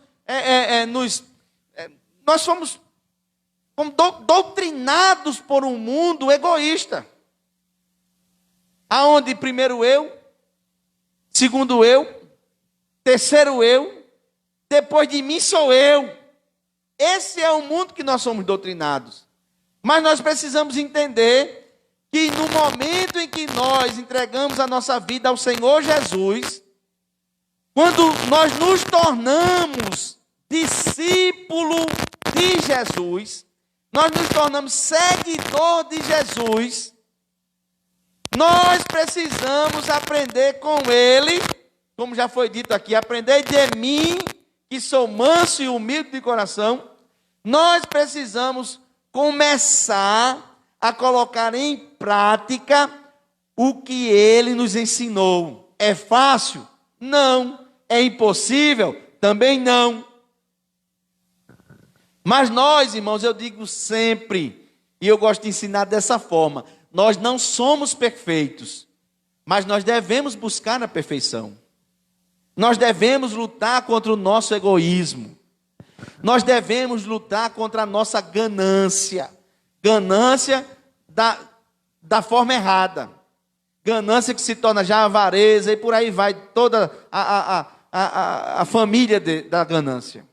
nós fomos doutrinados por um mundo egoísta, aonde primeiro eu, segundo eu, terceiro eu, depois de mim sou eu. Esse é o mundo que nós somos doutrinados. Mas nós precisamos entender que no momento em que nós entregamos a nossa vida ao Senhor Jesus, quando nós nos tornamos discípulo de Jesus, nós nos tornamos seguidor de Jesus, nós precisamos aprender com Ele, como já foi dito aqui, aprender de mim, que sou manso e humilde de coração. Nós precisamos começar a colocar em prática o que Ele nos ensinou. É fácil? Não. É impossível? Também não. Mas nós, irmãos, eu digo sempre, e eu gosto de ensinar dessa forma, nós não somos perfeitos, mas nós devemos buscar a perfeição. Nós devemos lutar contra o nosso egoísmo. Nós devemos lutar contra a nossa ganância. Ganância da forma errada. Ganância que se torna já avareza e por aí vai toda a família da ganância.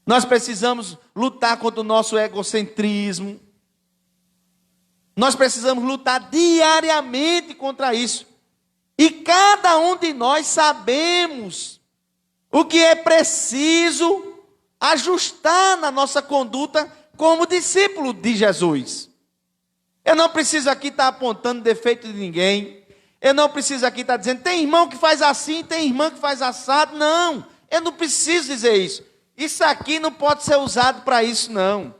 Nós precisamos lutar contra o nosso egocentrismo. Nós precisamos lutar diariamente contra isso. E cada um de nós sabemos o que é preciso ajustar na nossa conduta como discípulo de Jesus. Eu não preciso aqui estar apontando defeito de ninguém. Eu não preciso aqui estar dizendo, tem irmão que faz assim, tem irmã que faz assado. Não, eu não preciso dizer isso. Isso aqui não pode ser usado para isso, não.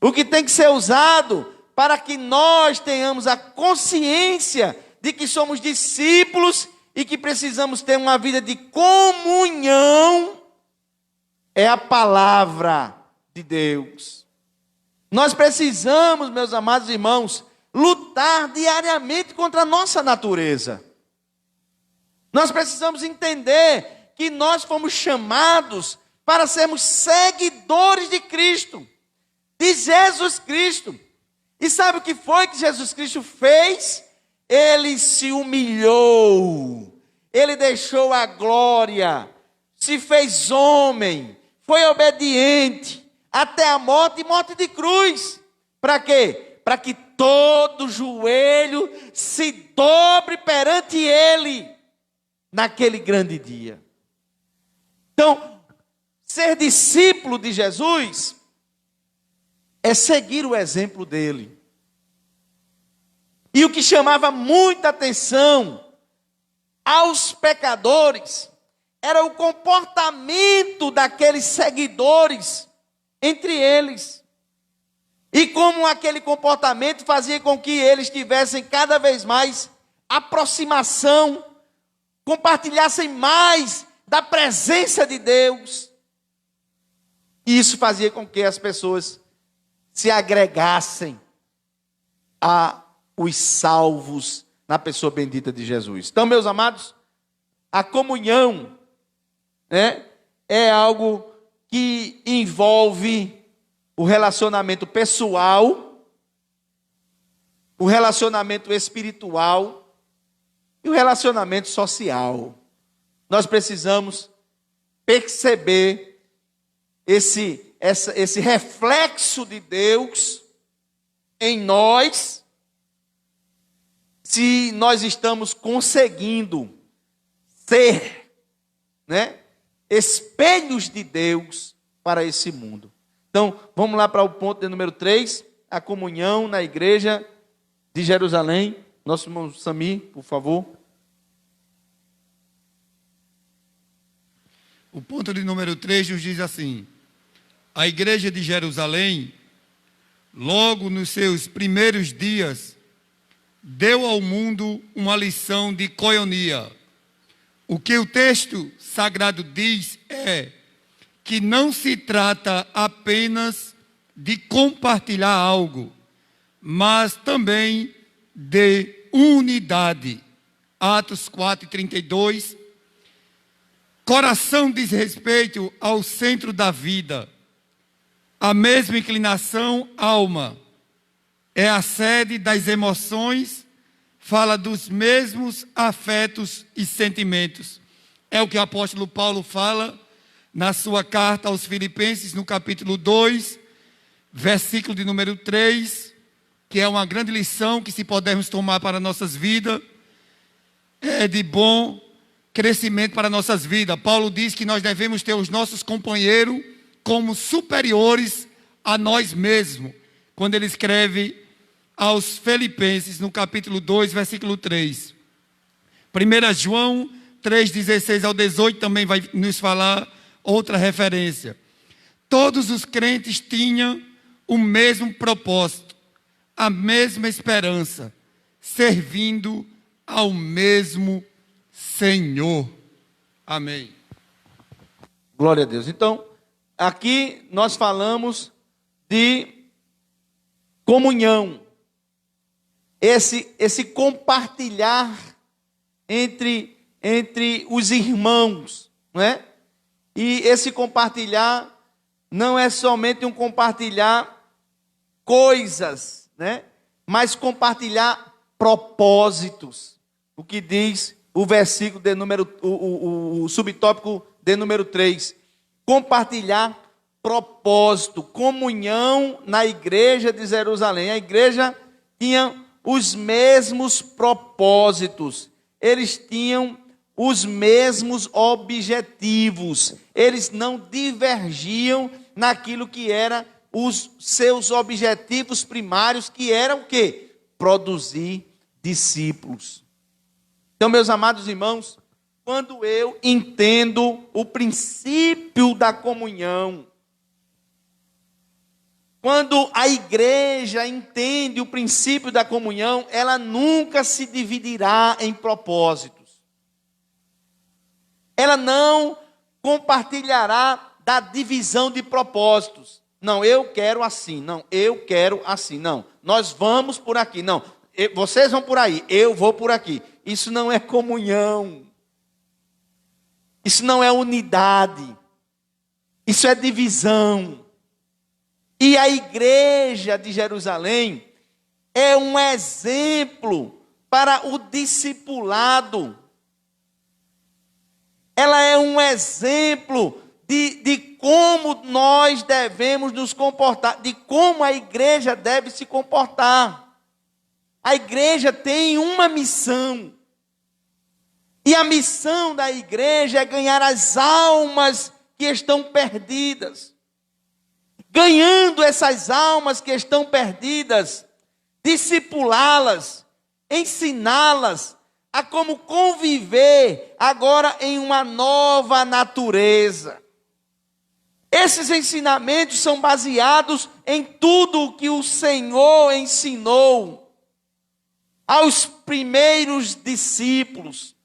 O que tem que ser usado para que nós tenhamos a consciência de que somos discípulos e que precisamos ter uma vida de comunhão, é a palavra de Deus. Nós precisamos, meus amados irmãos, lutar diariamente contra a nossa natureza. Nós precisamos entender que nós fomos chamados para sermos seguidores de Cristo, de Jesus Cristo. E sabe o que foi que Jesus Cristo fez? Ele se humilhou, ele deixou a glória, se fez homem, foi obediente até a morte e morte de cruz. Para quê? Para que todo joelho se dobre perante ele naquele grande dia. Então, ser discípulo de Jesus é seguir o exemplo dele. E o que chamava muita atenção aos pecadores era o comportamento daqueles seguidores entre eles. E como aquele comportamento fazia com que eles tivessem cada vez mais aproximação, compartilhassem mais da presença de Deus. E isso fazia com que as pessoas se agregassem a os salvos na pessoa bendita de Jesus. Então, meus amados, a comunhão, né, é algo que envolve o relacionamento pessoal, o relacionamento espiritual e o relacionamento social. Nós precisamos perceber esse reflexo de Deus em nós, se nós estamos conseguindo ser, né, espelhos de Deus para esse mundo. Então, vamos lá para o ponto de número 3, a comunhão na igreja de Jerusalém. Nosso irmão Sami, por favor. O ponto de número 3 nos diz assim: a igreja de Jerusalém, logo nos seus primeiros dias, deu ao mundo uma lição de coinonia. O que o texto sagrado diz é que não se trata apenas de compartilhar algo, mas também de unidade. Atos 4:32. Coração diz respeito ao centro da vida. A mesma inclinação, alma. É a sede das emoções, fala dos mesmos afetos e sentimentos. É o que o apóstolo Paulo fala na sua carta aos Filipenses, no capítulo 2, versículo de número 3, que é uma grande lição que, se pudermos tomar para nossas vidas, é de bom crescimento para nossas vidas. Paulo diz que nós devemos ter os nossos companheiros como superiores a nós mesmos, quando ele escreve aos Filipenses, no capítulo 2, versículo 3. 1 João 3, 16 ao 18 também vai nos falar outra referência. Todos os crentes tinham o mesmo propósito, a mesma esperança, servindo ao mesmo Senhor. Amém. Glória a Deus. Então, aqui nós falamos de comunhão. Esse compartilhar entre os irmãos, não é? E esse compartilhar não é somente um compartilhar coisas, né? Mas compartilhar propósitos. O que diz o versículo de número, o subtópico de número 3. Compartilhar propósito, comunhão na igreja de Jerusalém. A igreja tinha os mesmos propósitos, eles tinham os mesmos objetivos, eles não divergiam naquilo que era os seus objetivos primários, que eram o quê? Produzir discípulos. Então, meus amados irmãos, quando eu entendo o princípio da comunhão, quando a igreja entende o princípio da comunhão, ela nunca se dividirá em propósitos. Ela não compartilhará da divisão de propósitos. Não, eu quero assim. Não, eu quero assim. Não, nós vamos por aqui. Não, vocês vão por aí, eu vou por aqui. Isso não é comunhão. Isso não é unidade. Isso é divisão. E a igreja de Jerusalém é um exemplo para o discipulado. Ela é um exemplo de como nós devemos nos comportar, de como a igreja deve se comportar. A igreja tem uma missão. E a missão da igreja é ganhar as almas que estão perdidas. Ganhando essas almas que estão perdidas, discipulá-las, ensiná-las a como conviver agora em uma nova natureza. Esses ensinamentos são baseados em tudo o que o Senhor ensinou aos primeiros discípulos.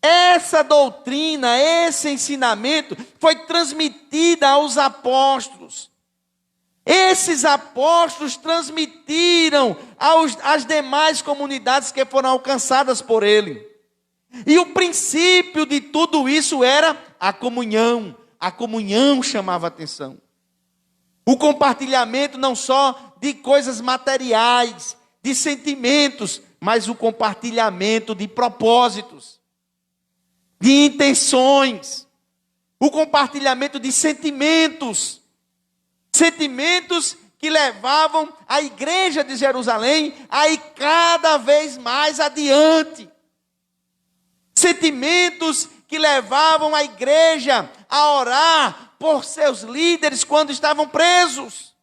Essa doutrina, esse ensinamento foi transmitida aos apóstolos. Esses apóstolos transmitiram às demais comunidades que foram alcançadas por ele. E o princípio de tudo isso era a comunhão. A comunhão chamava a atenção. O compartilhamento não só de coisas materiais, de sentimentos, mas o compartilhamento de propósitos, de intenções, o compartilhamento de sentimentos. Sentimentos que levavam a igreja de Jerusalém a ir cada vez mais adiante. Sentimentos que levavam a igreja a orar por seus líderes quando estavam presos,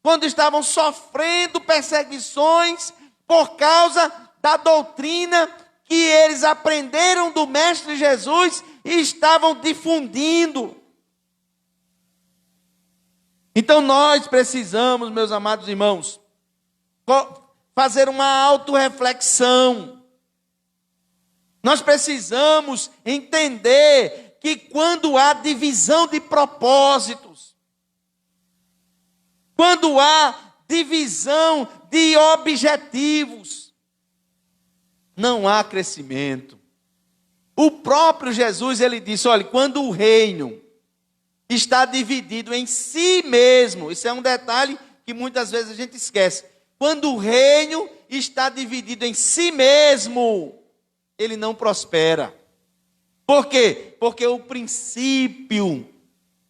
quando estavam sofrendo perseguições por causa da doutrina que eles aprenderam do Mestre Jesus e estavam difundindo. Então nós precisamos, meus amados irmãos, fazer uma autorreflexão. Nós precisamos entender que quando há divisão de propósitos, quando há divisão de objetivos, não há crescimento. O próprio Jesus, ele disse, olha, quando o reino está dividido em si mesmo, isso é um detalhe que muitas vezes a gente esquece. Quando o reino está dividido em si mesmo, ele não prospera. Por quê? Porque o princípio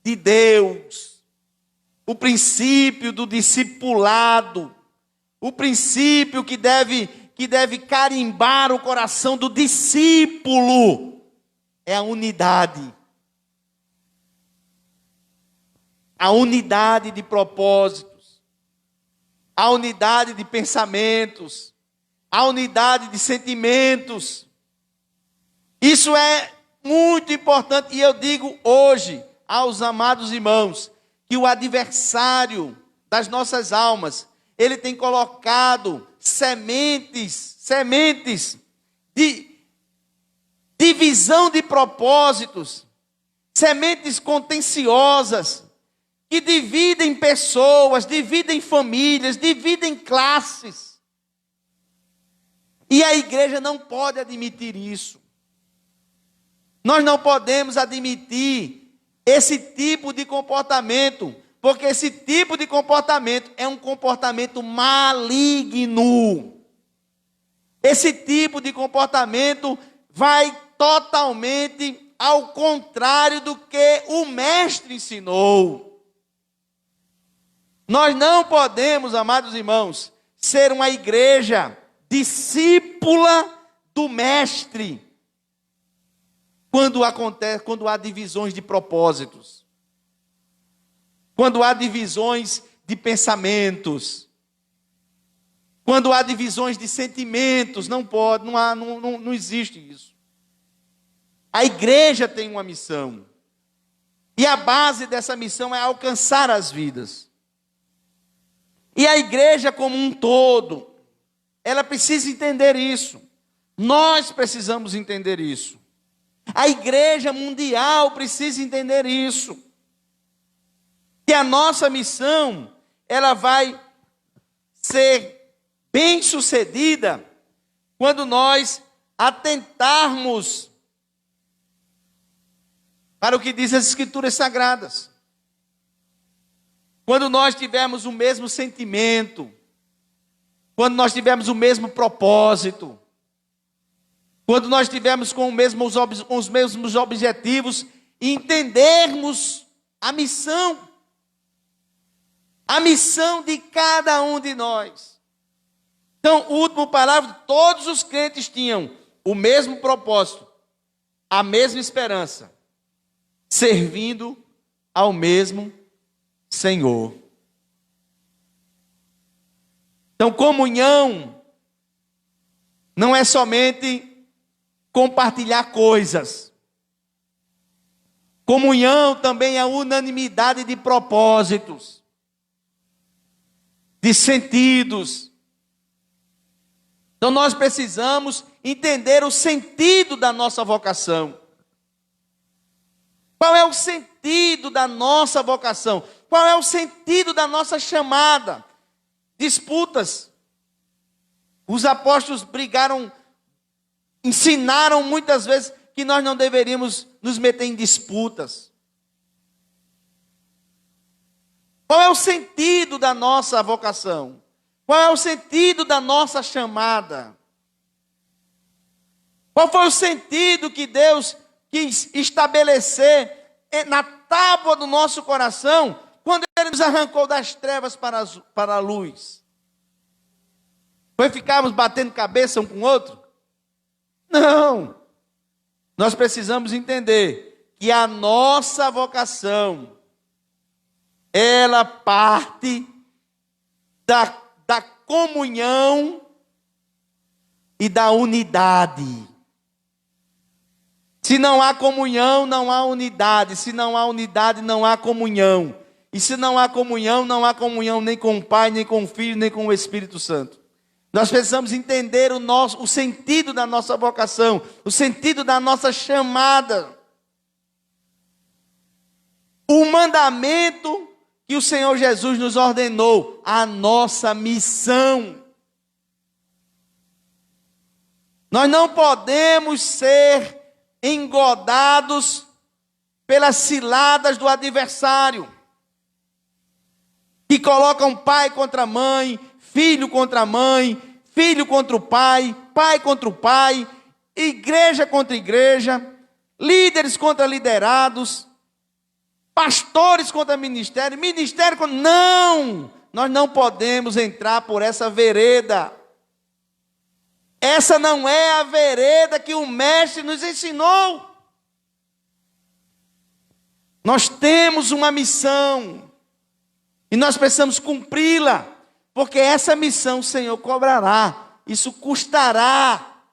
de Deus, o princípio do discipulado, o princípio que deve carimbar o coração do discípulo é a unidade. A unidade de propósitos, a unidade de pensamentos, a unidade de sentimentos. Isso é muito importante, e eu digo hoje aos amados irmãos, que o adversário das nossas almas, ele tem colocado sementes de divisão de propósitos, sementes contenciosas, que dividem pessoas, dividem famílias, dividem classes. E a igreja não pode admitir isso. Nós não podemos admitir esse tipo de comportamento, porque esse tipo de comportamento é um comportamento maligno. Esse tipo de comportamento vai totalmente ao contrário do que o mestre ensinou. Nós não podemos, amados irmãos, ser uma igreja discípula do mestre quando há divisões de propósitos, quando há divisões de pensamentos, quando há divisões de sentimentos. Não pode, não existe isso. A igreja tem uma missão, e a base dessa missão é alcançar as vidas. E a igreja como um todo, ela precisa entender isso. Nós precisamos entender isso. A igreja mundial precisa entender isso. Que a nossa missão, ela vai ser bem-sucedida quando nós atentarmos para o que diz as Escrituras Sagradas. Quando nós tivermos o mesmo sentimento, quando nós tivermos o mesmo propósito, quando nós tivermos os mesmos objetivos e entendermos a missão de cada um de nós. Então, o último parágrafo, todos os crentes tinham o mesmo propósito, a mesma esperança, servindo ao mesmo Senhor. Então, comunhão não é somente compartilhar coisas. Comunhão também é unanimidade de propósitos, de sentidos. Então nós precisamos entender o sentido da nossa vocação. Qual é o sentido da nossa vocação? Qual é o sentido da nossa chamada? Disputas. Os apóstolos brigaram, ensinaram muitas vezes que nós não deveríamos nos meter em disputas. Qual é o sentido da nossa vocação? Qual é o sentido da nossa chamada? Qual foi o sentido que Deus quis estabelecer na tábua do nosso coração quando Ele nos arrancou das trevas para a luz? Foi ficarmos batendo cabeça um com o outro? Não. Nós precisamos entender que a nossa vocação, ela parte da comunhão e da unidade. Se não há comunhão, não há unidade. Se não há unidade, não há comunhão. E se não há comunhão, não há comunhão nem com o Pai, nem com o Filho, nem com o Espírito Santo. Nós precisamos entender o sentido da nossa vocação, o sentido da nossa chamada. O mandamento que o Senhor Jesus nos ordenou, a nossa missão. Nós não podemos ser engodados pelas ciladas do adversário, que colocam pai contra mãe, filho contra mãe, filho contra o pai, pai contra o pai, igreja contra igreja, líderes contra liderados, pastores contra ministério, ministério contra... Não! Nós não podemos entrar por essa vereda. Essa não é a vereda que o mestre nos ensinou. Nós temos uma missão e nós precisamos cumpri-la, porque essa missão o Senhor cobrará. Isso custará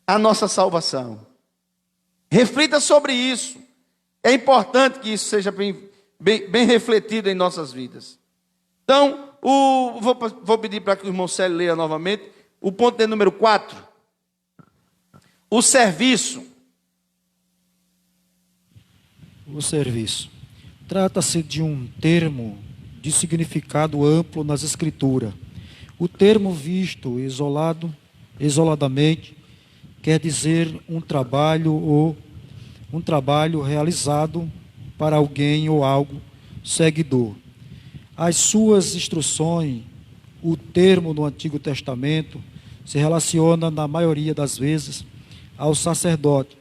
a nossa salvação. Reflita sobre isso. É importante que isso seja bem refletido em nossas vidas. Então, vou pedir para que o irmão Célio leia novamente. O ponto de número 4. O serviço. O serviço. Trata-se de um termo de significado amplo nas Escrituras. O termo visto isoladamente, quer dizer um trabalho realizado para alguém ou algo seguidor. As suas instruções, o termo no Antigo Testamento, se relaciona, na maioria das vezes, ao sacerdote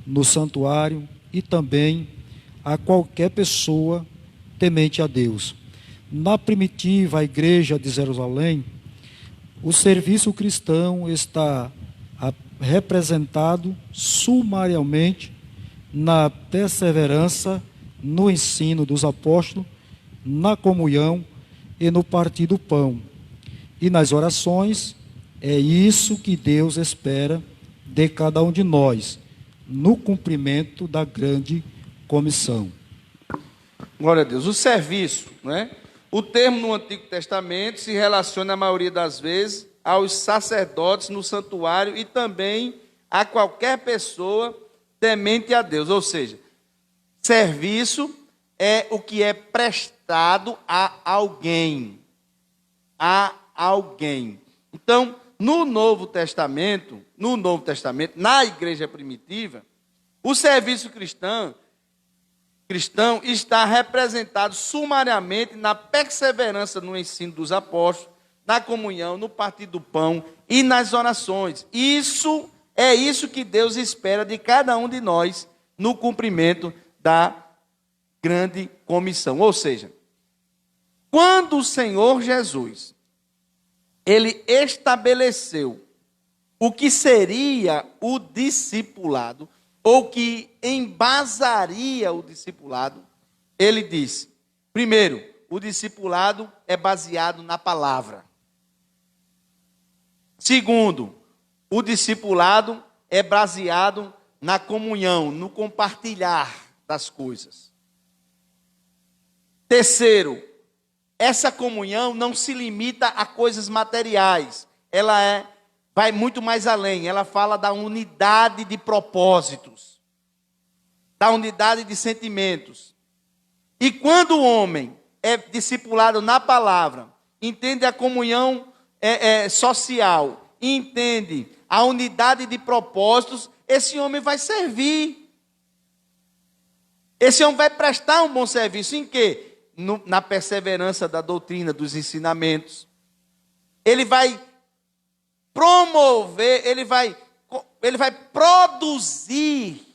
no santuário e também a qualquer pessoa temente a Deus. Na primitiva igreja de Jerusalém, o serviço cristão está representado sumariamente na perseverança no ensino dos apóstolos, na comunhão e no partir do pão. E nas orações, é isso que Deus espera de cada um de nós, no cumprimento da grande comissão. Glória a Deus. O serviço, né? O termo no Antigo Testamento se relaciona, a maioria das vezes, aos sacerdotes no santuário e também a qualquer pessoa temente a Deus. Ou seja, serviço é o que é prestado a alguém. A alguém. Então, no Novo Testamento, na igreja primitiva, o serviço cristão está representado sumariamente na perseverança no ensino dos apóstolos, na comunhão, no partir do pão e nas orações. Isso que Deus espera de cada um de nós no cumprimento da grande comissão. Ou seja, quando o Senhor Jesus, ele estabeleceu o que seria o discipulado, ou que embasaria o discipulado, ele disse: primeiro, o discipulado é baseado na palavra. Segundo, o discipulado é baseado na comunhão, no compartilhar das coisas. Terceiro, essa comunhão não se limita a coisas materiais, vai muito mais além, ela fala da unidade de propósitos, da unidade de sentimentos. E quando o homem é discipulado na palavra, entende a comunhão social, entende a unidade de propósitos, esse homem vai servir. Esse homem vai prestar um bom serviço em quê? Na perseverança da doutrina, dos ensinamentos. Ele vai promover, ele vai produzir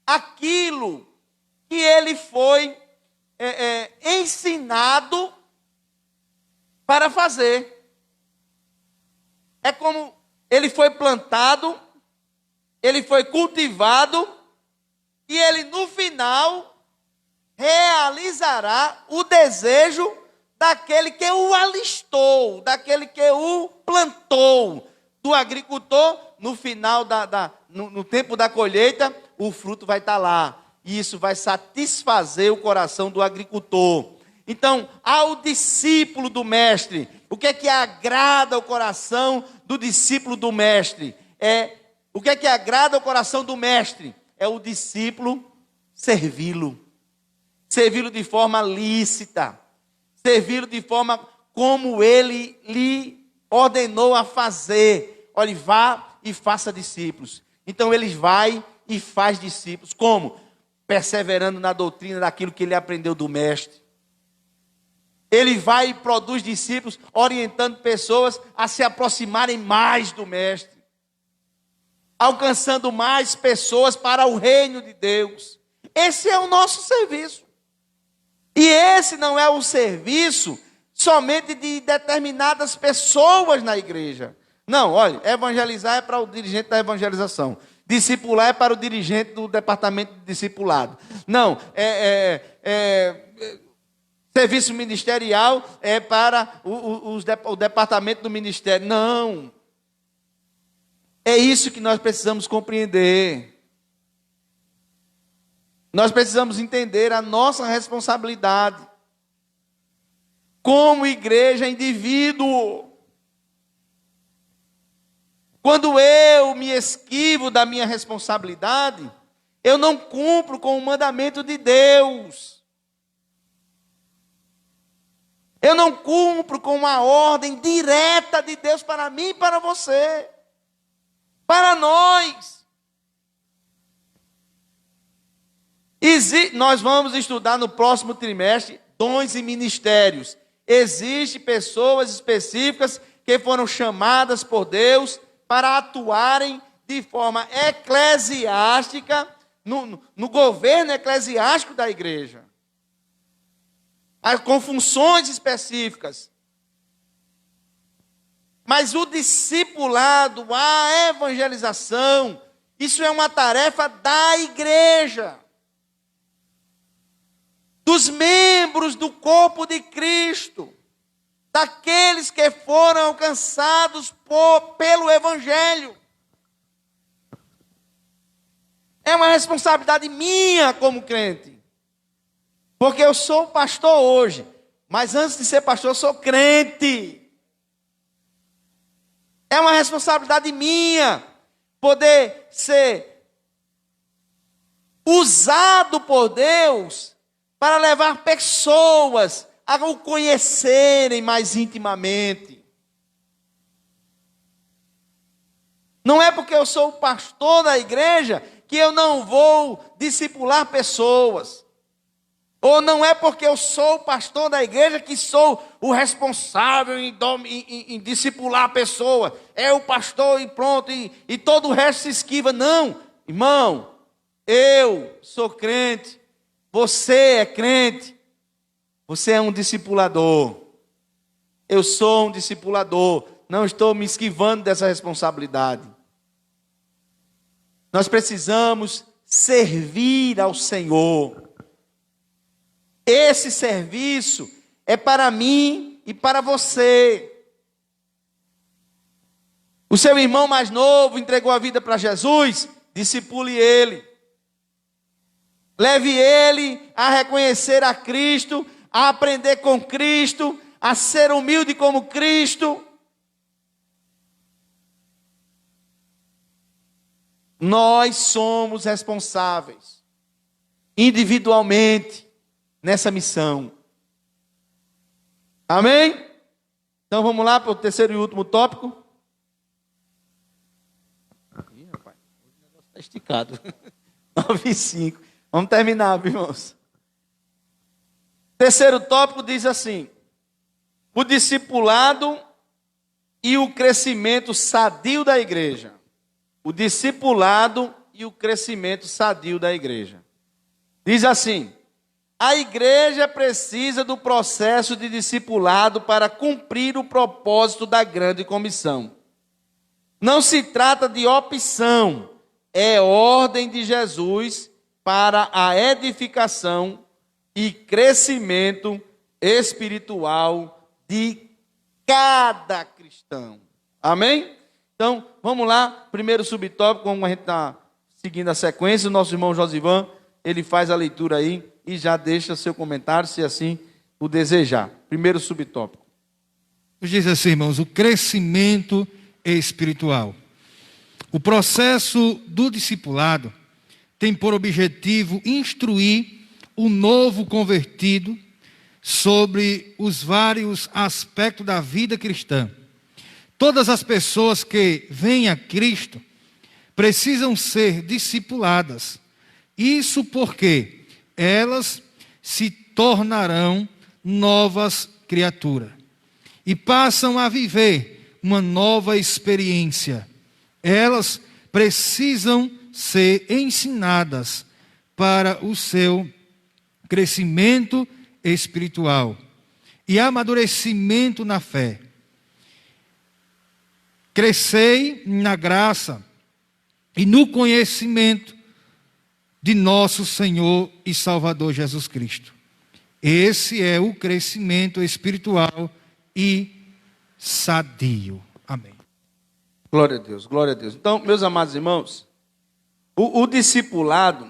aquilo que ele foi ensinado para fazer. É como ele foi plantado, ele foi cultivado, e ele no final realizará o desejo daquele que o alistou, daquele que o plantou, do agricultor. No final, no tempo da colheita, o fruto vai estar lá, e isso vai satisfazer o coração do agricultor. Então, ao discípulo do mestre, o que é que agrada o coração do discípulo do mestre? O que é que agrada o coração do mestre? É o discípulo servi-lo de forma lícita, servi-lo de forma como ele lhe ordenou a fazer. Olha, vá e faça discípulos. Então ele vai e faz discípulos. Como? Perseverando na doutrina daquilo que ele aprendeu do mestre. Ele vai e produz discípulos, orientando pessoas a se aproximarem mais do mestre, alcançando mais pessoas para o reino de Deus. Esse é o nosso serviço. E esse não é o serviço somente de determinadas pessoas na igreja. Não, olha, evangelizar é para o dirigente da evangelização. Discipular é para o dirigente do departamento de discipulado. Não, serviço ministerial é para o departamento do ministério. Não. É isso que nós precisamos compreender. Nós precisamos entender a nossa responsabilidade como igreja, indivíduo. Quando eu me esquivo da minha responsabilidade, eu não cumpro com o mandamento de Deus. Eu não cumpro com uma ordem direta de Deus para mim e para você. Para nós. Nós vamos estudar no próximo trimestre dons e ministérios. Existem pessoas específicas que foram chamadas por Deus para atuarem de forma eclesiástica, no governo eclesiástico da igreja. Com funções específicas. Mas o discipulado, a evangelização, isso é uma tarefa da igreja. Dos membros do corpo de Cristo. Daqueles que foram alcançados pelo Evangelho. É uma responsabilidade minha como crente. Porque eu sou pastor hoje. Mas antes de ser pastor, eu sou crente. É uma responsabilidade minha poder ser usado por Deus para levar pessoas a o conhecerem mais intimamente. Não é porque eu sou o pastor da igreja que eu não vou discipular pessoas. Ou não é porque eu sou o pastor da igreja que sou o responsável em discipular a pessoa. É o pastor e pronto, e todo o resto se esquiva. Não, irmão, eu sou crente, você é crente, você é um discipulador. Eu sou um discipulador, não estou me esquivando dessa responsabilidade. Nós precisamos servir ao Senhor. Esse serviço é para mim e para você. O seu irmão mais novo entregou a vida para Jesus, discipule ele. Leve ele a reconhecer a Cristo, a aprender com Cristo, a ser humilde como Cristo. Nós somos responsáveis, individualmente, nessa missão. Amém? Então vamos lá para o terceiro e último tópico. Ih, rapaz, o negócio está esticado. 9:05. Vamos terminar, irmãos. Terceiro tópico diz assim: o discipulado e o crescimento sadio da igreja. O discipulado e o crescimento sadio da igreja. Diz assim: a igreja precisa do processo de discipulado para cumprir o propósito da grande comissão. Não se trata de opção, é ordem de Jesus para a edificação e crescimento espiritual de cada cristão. Amém? Então, vamos lá, primeiro subtópico, como a gente está seguindo a sequência, o nosso irmão Josivan, ele faz a leitura aí e já deixa seu comentário, se assim o desejar. Primeiro subtópico. Diz assim, irmãos, o crescimento espiritual. O processo do discipulado tem por objetivo instruir o novo convertido sobre os vários aspectos da vida cristã. Todas as pessoas que vêm a Cristo precisam ser discipuladas. Isso porque elas se tornarão novas criaturas e passam a viver uma nova experiência. Elas precisam ser ensinadas para o seu crescimento espiritual e amadurecimento na fé. Crescei na graça e no conhecimento de nosso Senhor e Salvador Jesus Cristo. Esse é o crescimento espiritual e sadio. Amém. Glória a Deus, glória a Deus. Então, meus amados irmãos, o discipulado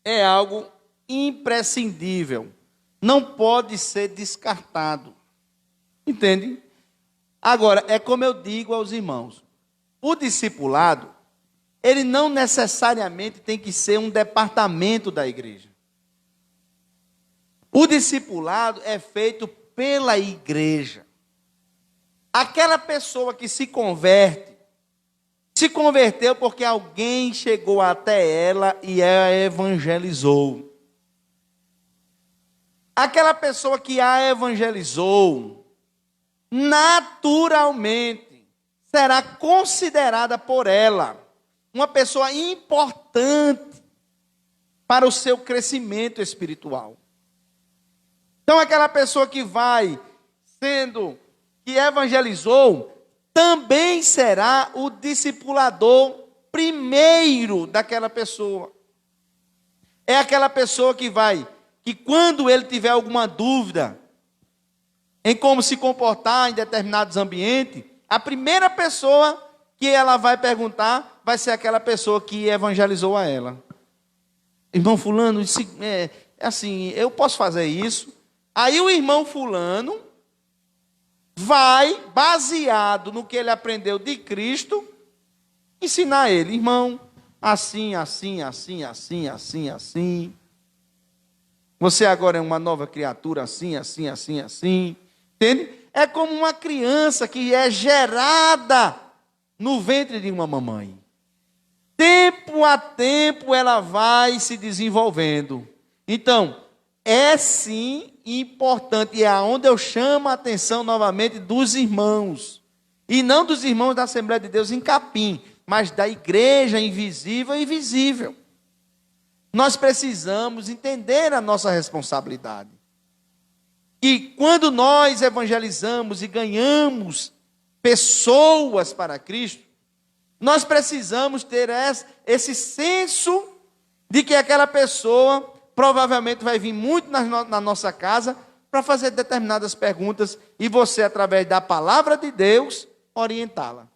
é algo imprescindível. Não pode ser descartado. Entende? Agora, é como eu digo aos irmãos. O discipulado ele não necessariamente tem que ser um departamento da igreja. O discipulado é feito pela igreja. Aquela pessoa que se converteu porque alguém chegou até ela e a evangelizou. Aquela pessoa que a evangelizou, naturalmente, será considerada por ela uma pessoa importante para o seu crescimento espiritual. Então, aquela pessoa que que evangelizou, também será o discipulador primeiro daquela pessoa. É aquela pessoa que quando ele tiver alguma dúvida em como se comportar em determinados ambientes, a primeira pessoa que ela vai perguntar vai ser aquela pessoa que evangelizou a ela. Irmão fulano, assim, eu posso fazer isso? Aí o irmão fulano vai, baseado no que ele aprendeu de Cristo, ensinar ele, irmão, assim. Você agora é uma nova criatura, assim. Entende? É como uma criança que é gerada no ventre de uma mamãe. Tempo a tempo ela vai se desenvolvendo. Então, é sim importante, e é onde eu chamo a atenção novamente dos irmãos, e não dos irmãos da Assembleia de Deus em Capim, mas da igreja invisível e visível. Nós precisamos entender a nossa responsabilidade. E quando nós evangelizamos e ganhamos pessoas para Cristo, nós precisamos ter esse senso de que aquela pessoa provavelmente vai vir muito na nossa casa para fazer determinadas perguntas e você, através da palavra de Deus, orientá-la.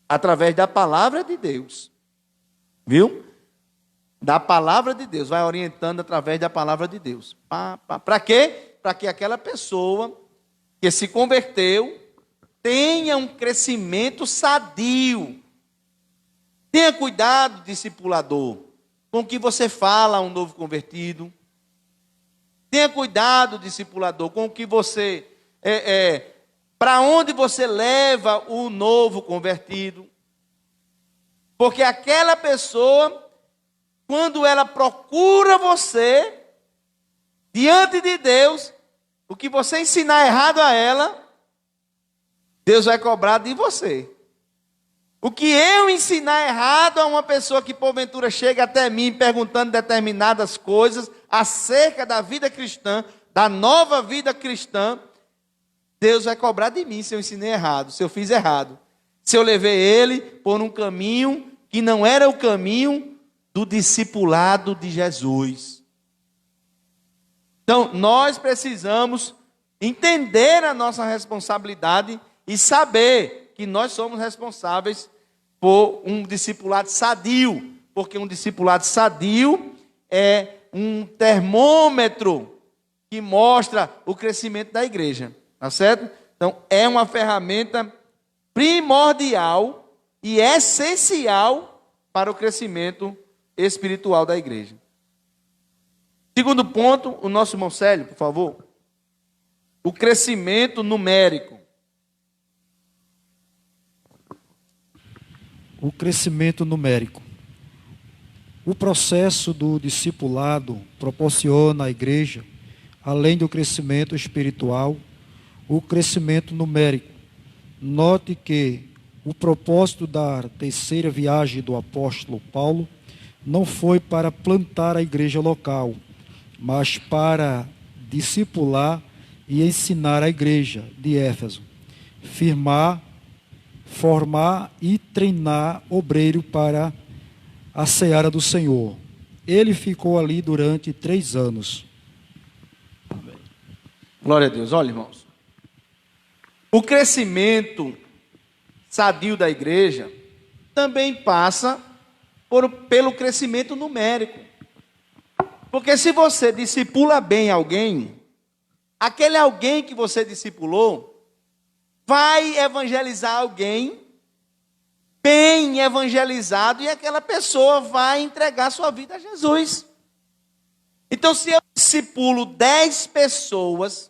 Através da palavra de Deus. Viu? Da palavra de Deus. Vai orientando através da palavra de Deus. Para quê? Para que aquela pessoa que se converteu tenha um crescimento sadio. Tenha cuidado, discipulador, com o que você fala a um novo convertido. Tenha cuidado, discipulador, com o que você... para onde você leva o novo convertido. Porque aquela pessoa, quando ela procura você, diante de Deus, o que você ensinar errado a ela, Deus vai cobrar de você. O que eu ensinar errado a uma pessoa que porventura chega até mim perguntando determinadas coisas acerca da vida cristã, da nova vida cristã, Deus vai cobrar de mim se eu ensinei errado, se eu fiz errado. Se eu levei ele por um caminho que não era o caminho do discipulado de Jesus. Então, nós precisamos entender a nossa responsabilidade e saber que nós somos responsáveis por um discipulado sadio, porque um discipulado sadio é um termômetro que mostra o crescimento da igreja, tá certo? Então, é uma ferramenta primordial e essencial para o crescimento espiritual da igreja. Segundo ponto, o nosso irmão Célio, por favor. O crescimento numérico. O crescimento numérico. O processo do discipulado proporciona à igreja, além do crescimento espiritual, o crescimento numérico. Note que o propósito da terceira viagem do apóstolo Paulo não foi para plantar a igreja local, mas para discipular e ensinar a igreja de Éfeso, formar e treinar obreiro para a seara do Senhor. Ele ficou ali durante 3 anos. Glória a Deus. Olha, irmãos, o crescimento sadio da igreja também passa pelo crescimento numérico. Porque se você discipula bem alguém, aquele alguém que você discipulou vai evangelizar alguém bem evangelizado e aquela pessoa vai entregar sua vida a Jesus. Então, se eu discipulo 10 pessoas,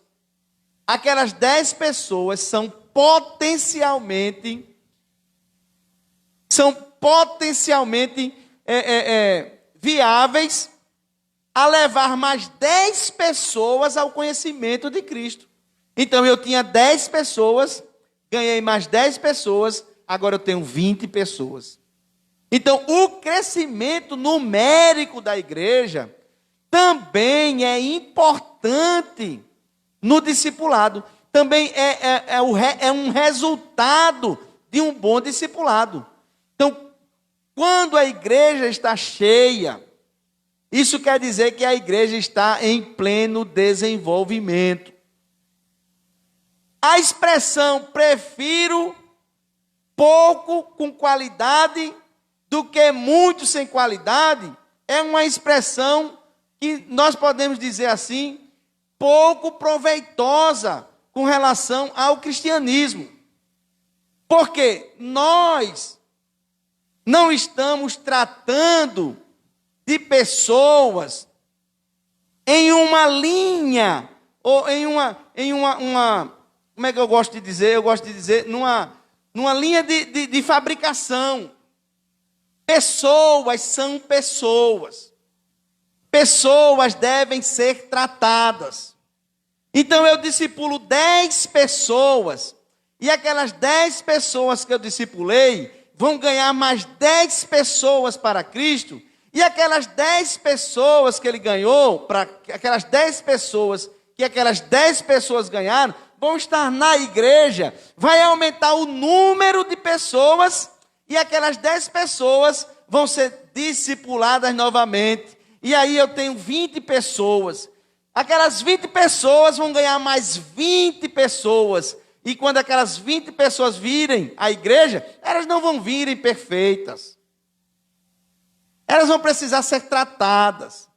aquelas 10 pessoas são potencialmente viáveis a levar mais 10 pessoas ao conhecimento de Cristo. Então, eu tinha 10 pessoas, ganhei mais 10 pessoas, agora eu tenho 20 pessoas. Então, o crescimento numérico da igreja também é importante no discipulado. Também é um resultado de um bom discipulado. Então, quando a igreja está cheia, isso quer dizer que a igreja está em pleno desenvolvimento. A expressão prefiro pouco com qualidade do que muito sem qualidade é uma expressão que nós podemos dizer assim, pouco proveitosa com relação ao cristianismo. Porque nós não estamos tratando de pessoas em uma linha, ou em uma como é que eu gosto de dizer? Eu gosto de dizer numa linha de fabricação. Pessoas são pessoas. Pessoas devem ser tratadas. Então eu discipulo 10 pessoas, e aquelas 10 pessoas que eu discipulei vão ganhar mais 10 pessoas para Cristo, e aquelas 10 pessoas que ele ganhou, aquelas 10 pessoas que aquelas 10 pessoas ganharam, vão estar na igreja, vai aumentar o número de pessoas, e aquelas 10 pessoas vão ser discipuladas novamente. E aí eu tenho 20 pessoas. Aquelas 20 pessoas vão ganhar mais 20 pessoas. E quando aquelas 20 pessoas virem à igreja, elas não vão virem perfeitas. Elas vão precisar ser tratadas.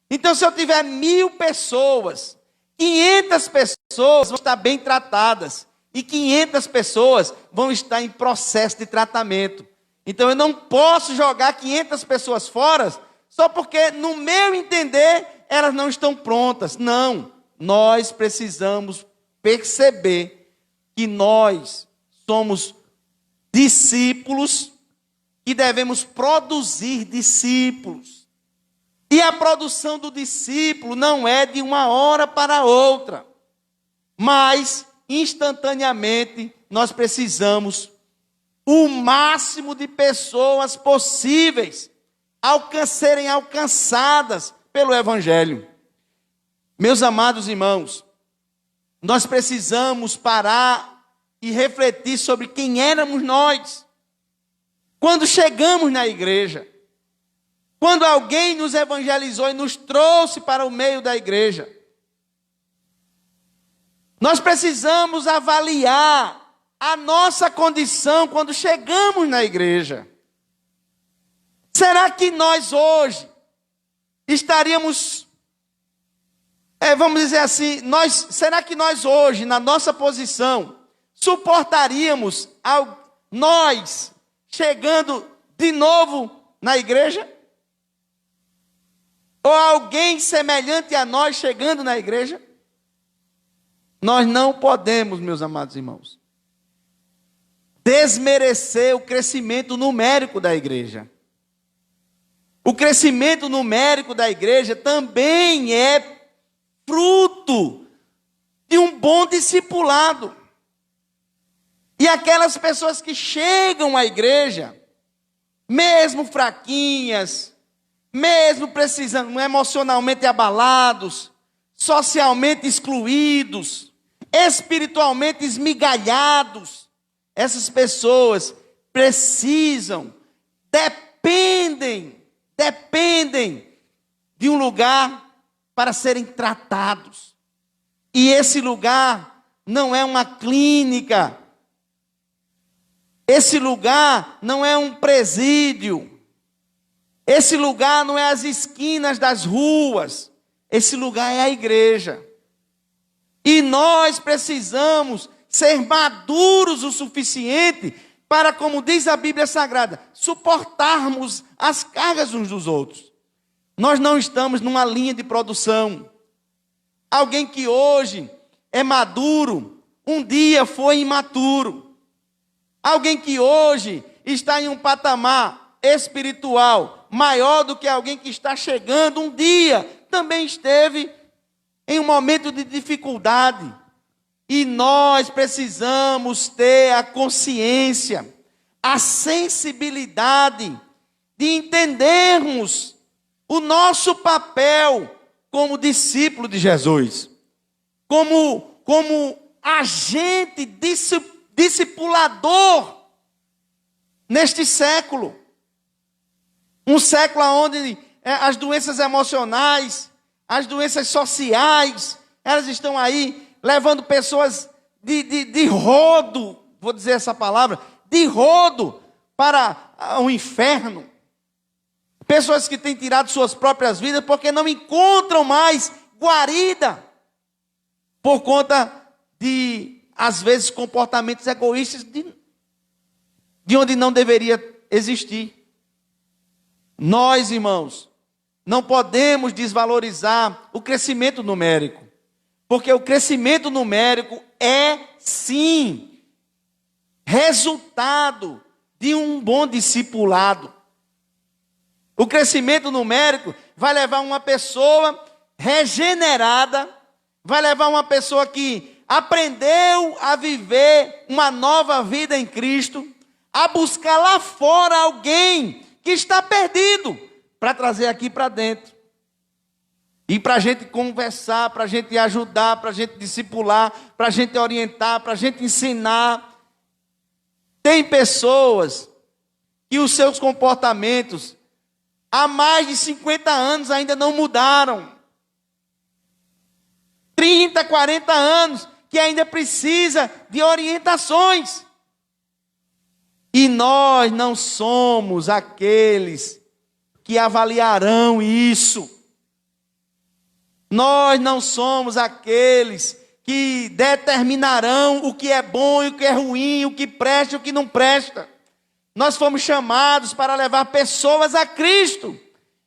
Então, se eu tiver 1000 pessoas, 500 pessoas vão estar bem tratadas. E 500 pessoas vão estar em processo de tratamento. Então, eu não posso jogar 500 pessoas fora só porque, no meu entender, elas não estão prontas. Não, nós precisamos perceber que nós somos discípulos e devemos produzir discípulos. E a produção do discípulo não é de uma hora para outra, mas instantaneamente nós precisamos o máximo de pessoas possíveis serem alcançadas pelo Evangelho. Meus amados irmãos, nós precisamos parar e refletir sobre quem éramos nós. Quando chegamos na igreja, quando alguém nos evangelizou e nos trouxe para o meio da igreja, nós precisamos avaliar a nossa condição quando chegamos na igreja. Será que nós hoje estaríamos, vamos dizer assim, será que nós hoje, na nossa posição, suportaríamos nós chegando de novo na igreja? Ou alguém semelhante a nós chegando na igreja? Nós não podemos, meus amados irmãos, desmerecer o crescimento numérico da igreja. O crescimento numérico da igreja também é fruto de um bom discipulado. E aquelas pessoas que chegam à igreja, mesmo fraquinhas, mesmo precisando, emocionalmente abalados, socialmente excluídos, espiritualmente esmigalhados, essas pessoas precisam, dependem de um lugar para serem tratados. E esse lugar não é uma clínica, esse lugar não é um presídio, esse lugar não é as esquinas das ruas, esse lugar é a igreja. E nós precisamos ser maduros o suficiente para, como diz a Bíblia Sagrada, suportarmos as cargas uns dos outros. Nós não estamos numa linha de produção. Alguém que hoje é maduro, um dia foi imaturo. Alguém que hoje está em um patamar espiritual maior do que alguém que está chegando, um dia também esteve em um momento de dificuldade. E nós precisamos ter a consciência, a sensibilidade de entendermos o nosso papel como discípulo de Jesus, como agente discipulador neste século. Um século onde as doenças emocionais, as doenças sociais, elas estão aí levando pessoas de rodo, vou dizer essa palavra, de rodo para o inferno. Pessoas que têm tirado suas próprias vidas porque não encontram mais guarida por conta de, às vezes, comportamentos egoístas de onde não deveria existir. Nós, irmãos, não podemos desvalorizar o crescimento numérico, porque o crescimento numérico é, sim, resultado de um bom discipulado. O crescimento numérico vai levar uma pessoa regenerada, vai levar uma pessoa que aprendeu a viver uma nova vida em Cristo, a buscar lá fora alguém que está perdido, para trazer aqui para dentro. E para a gente conversar, para a gente ajudar, para a gente discipular, para a gente orientar, para a gente ensinar. Tem pessoas que os seus comportamentos há mais de 50 anos ainda não mudaram. 30, 40 anos que ainda precisa de orientações. E nós não somos aqueles que avaliarão isso. Nós não somos aqueles que determinarão o que é bom e o que é ruim, o que presta e o que não presta. Nós fomos chamados para levar pessoas a Cristo.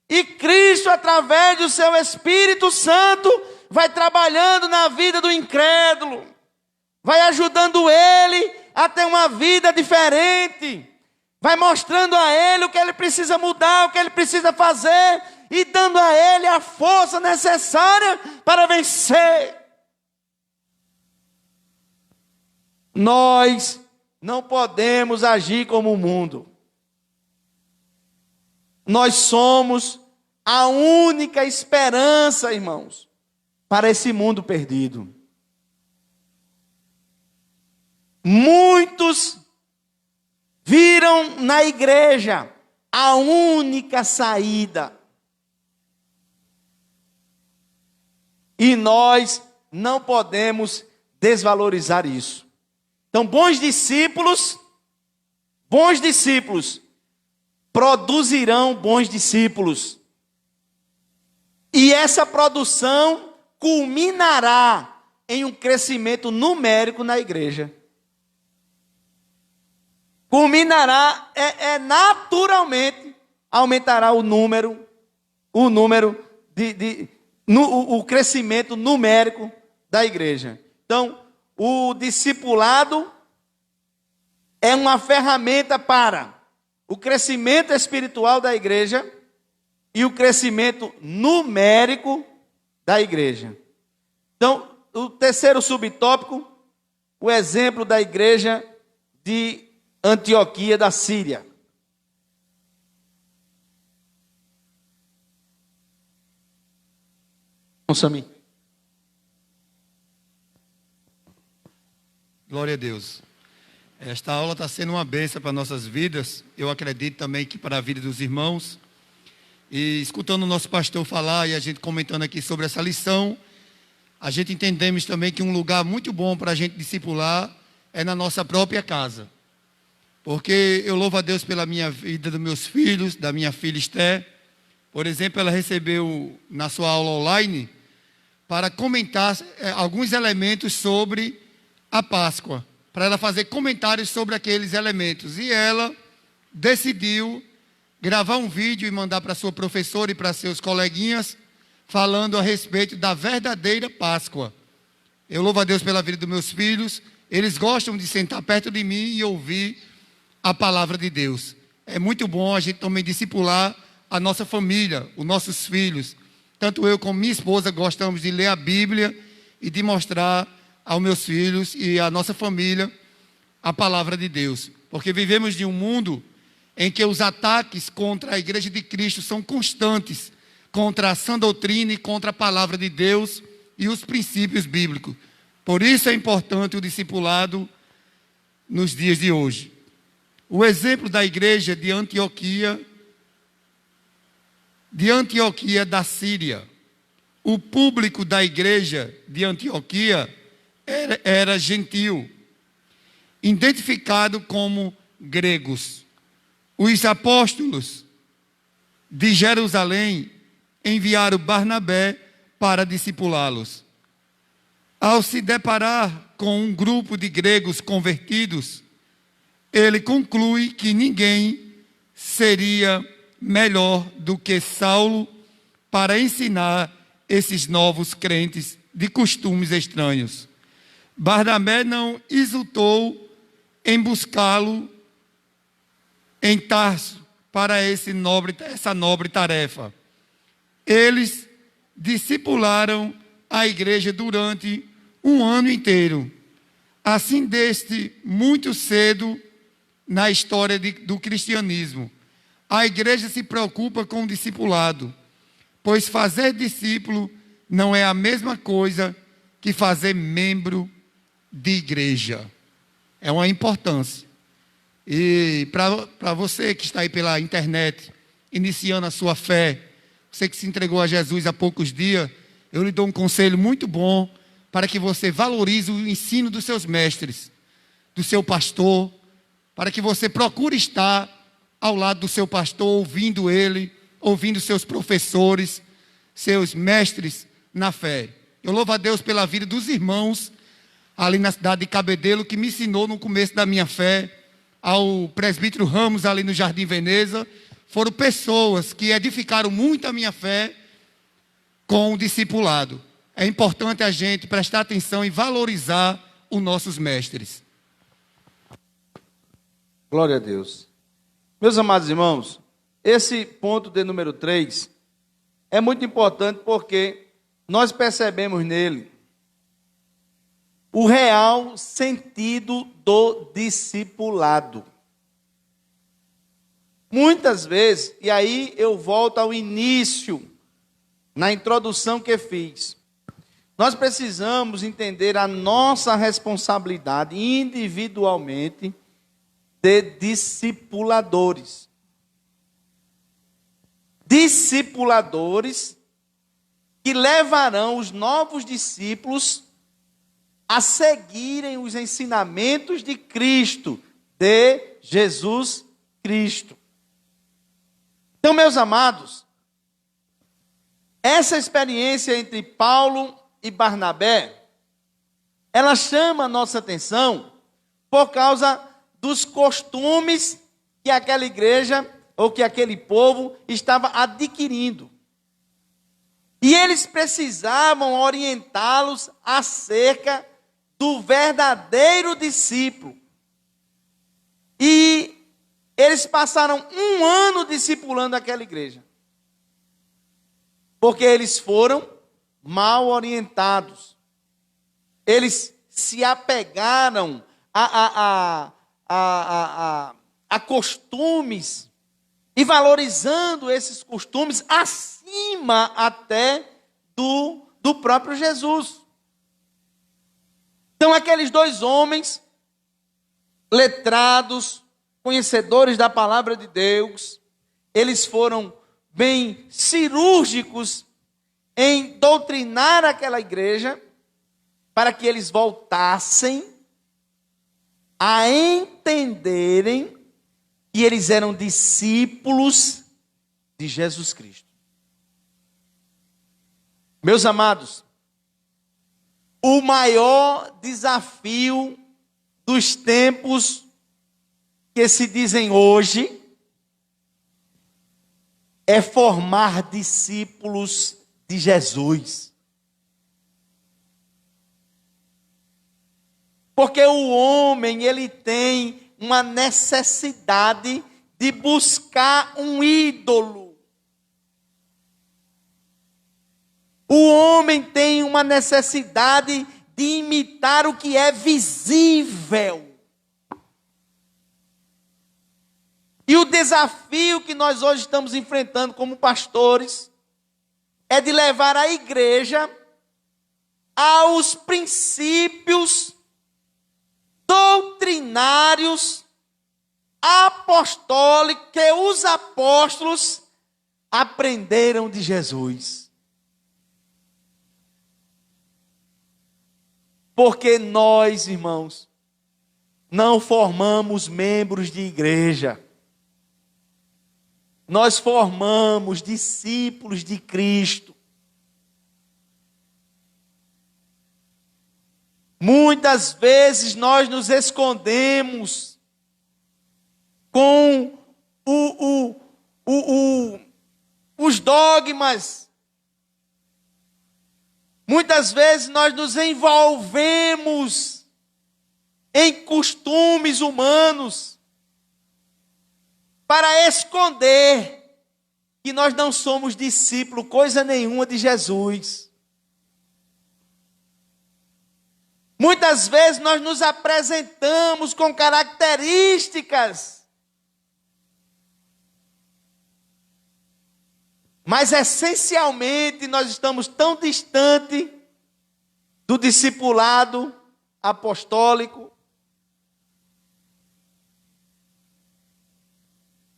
E Cristo, através do seu Espírito Santo, vai trabalhando na vida do incrédulo. Vai ajudando ele a ter uma vida diferente. Vai mostrando a ele o que ele precisa mudar, o que ele precisa fazer. E dando a ele a força necessária para vencer. Nós não podemos agir como o mundo. Nós somos a única esperança, irmãos, para esse mundo perdido. Muitos viram na igreja a única saída. E nós não podemos desvalorizar isso. Então, bons discípulos produzirão bons discípulos. E essa produção culminará em um crescimento numérico na igreja. Culminará, naturalmente, aumentará o crescimento numérico da igreja. Então, o discipulado é uma ferramenta para o crescimento espiritual da igreja e o crescimento numérico da igreja. Então, o terceiro subtópico, o exemplo da igreja de Antioquia da Síria. Samir. Glória a Deus. Esta aula está sendo uma bênção para nossas vidas. Eu acredito também que para a vida dos irmãos. E escutando o nosso pastor falar e a gente comentando aqui sobre essa lição, a gente entendemos também que um lugar muito bom para a gente discipular é na nossa própria casa. Porque eu louvo a Deus pela minha vida, dos meus filhos, da minha filha Esté. Por exemplo, ela recebeu na sua aula online para comentar alguns elementos sobre a Páscoa. para ela fazer comentários sobre aqueles elementos. E ela decidiu gravar um vídeo e mandar para sua professora e para seus coleguinhas, falando a respeito da verdadeira Páscoa. Eu louvo a Deus pela vida dos meus filhos. Eles gostam de sentar perto de mim e ouvir a palavra de Deus. É muito bom a gente também discipular a nossa família, os nossos filhos. Tanto eu como minha esposa gostamos de ler a Bíblia e de mostrar aos meus filhos e à nossa família a palavra de Deus. Porque vivemos de um mundo em que os ataques contra a Igreja de Cristo são constantes, contra a sã doutrina e contra a palavra de Deus e os princípios bíblicos. Por isso é importante o discipulado nos dias de hoje. O exemplo da igreja de Antioquia da Síria. O público da igreja de Antioquia era gentil, identificado como gregos. Os apóstolos de Jerusalém enviaram Barnabé para discipulá-los. Ao se deparar com um grupo de gregos convertidos, ele conclui que ninguém seria melhor do que Saulo para ensinar esses novos crentes de costumes estranhos. Barnabé não hesitou em buscá-lo em Tarso para essa nobre tarefa. Eles discipularam a igreja durante um ano inteiro. Assim, desde muito cedo na história do cristianismo, a igreja se preocupa com o discipulado, pois fazer discípulo não é a mesma coisa que fazer membro de igreja. É uma importância. E para você que está aí pela internet, iniciando a sua fé, você que se entregou a Jesus há poucos dias, eu lhe dou um conselho muito bom para que você valorize o ensino dos seus mestres, do seu pastor, para que você procure estar ao lado do seu pastor, ouvindo ele, ouvindo seus professores, seus mestres na fé. Eu louvo a Deus pela vida dos irmãos ali na cidade de Cabedelo, que me ensinou no começo da minha fé, ao presbítero Ramos ali no Jardim Veneza. Foram pessoas que edificaram muito a minha fé com o discipulado. É importante a gente prestar atenção e valorizar os nossos mestres. Glória a Deus. Meus amados irmãos, esse ponto de número 3 é muito importante porque nós percebemos nele o real sentido do discipulado. Muitas vezes, e aí eu volto ao início, na introdução que fiz, nós precisamos entender a nossa responsabilidade individualmente de discipuladores. Discipuladores que levarão os novos discípulos a seguirem os ensinamentos de Cristo, de Jesus Cristo. Então, meus amados, essa experiência entre Paulo e Barnabé, ela chama a nossa atenção por causa dos costumes que aquela igreja ou que aquele povo estava adquirindo. E eles precisavam orientá-los acerca do verdadeiro discípulo. E eles passaram um ano discipulando aquela igreja. Porque eles foram mal orientados. Eles se apegaram a costumes e valorizando esses costumes acima até do próprio Jesus. Então aqueles dois homens letrados, conhecedores da palavra de Deus, eles foram bem cirúrgicos em doutrinar aquela igreja para que eles voltassem a entenderem que eles eram discípulos de Jesus Cristo. Meus amados, o maior desafio dos tempos que se dizem hoje é formar discípulos de Jesus. Porque o homem, ele tem uma necessidade de buscar um ídolo. O homem tem uma necessidade de imitar o que é visível. E o desafio que nós hoje estamos enfrentando como pastores é de levar a igreja aos princípios doutrinários apostólicos que os apóstolos aprenderam de Jesus. Porque nós, irmãos, não formamos membros de igreja. Nós formamos discípulos de Cristo. Muitas vezes nós nos escondemos com os dogmas. Muitas vezes nós nos envolvemos em costumes humanos para esconder que nós não somos discípulo coisa nenhuma de Jesus. Muitas vezes nós nos apresentamos com características, mas essencialmente nós estamos tão distante do discipulado apostólico.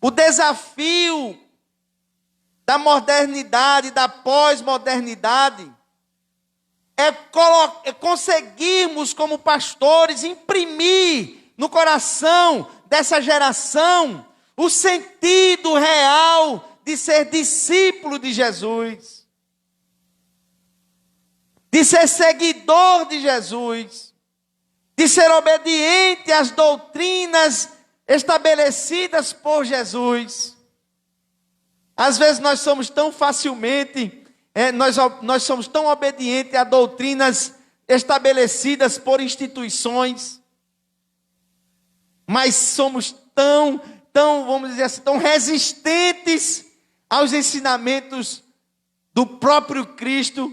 O desafio da modernidade, da pós-modernidade, é conseguirmos, como pastores, imprimir no coração dessa geração o sentido real de ser discípulo de Jesus, de ser seguidor de Jesus, de ser obediente às doutrinas estabelecidas por Jesus. Às vezes nós somos tão facilmente, nós somos tão obedientes a doutrinas estabelecidas por instituições, mas somos tão, vamos dizer assim, tão resistentes aos ensinamentos do próprio Cristo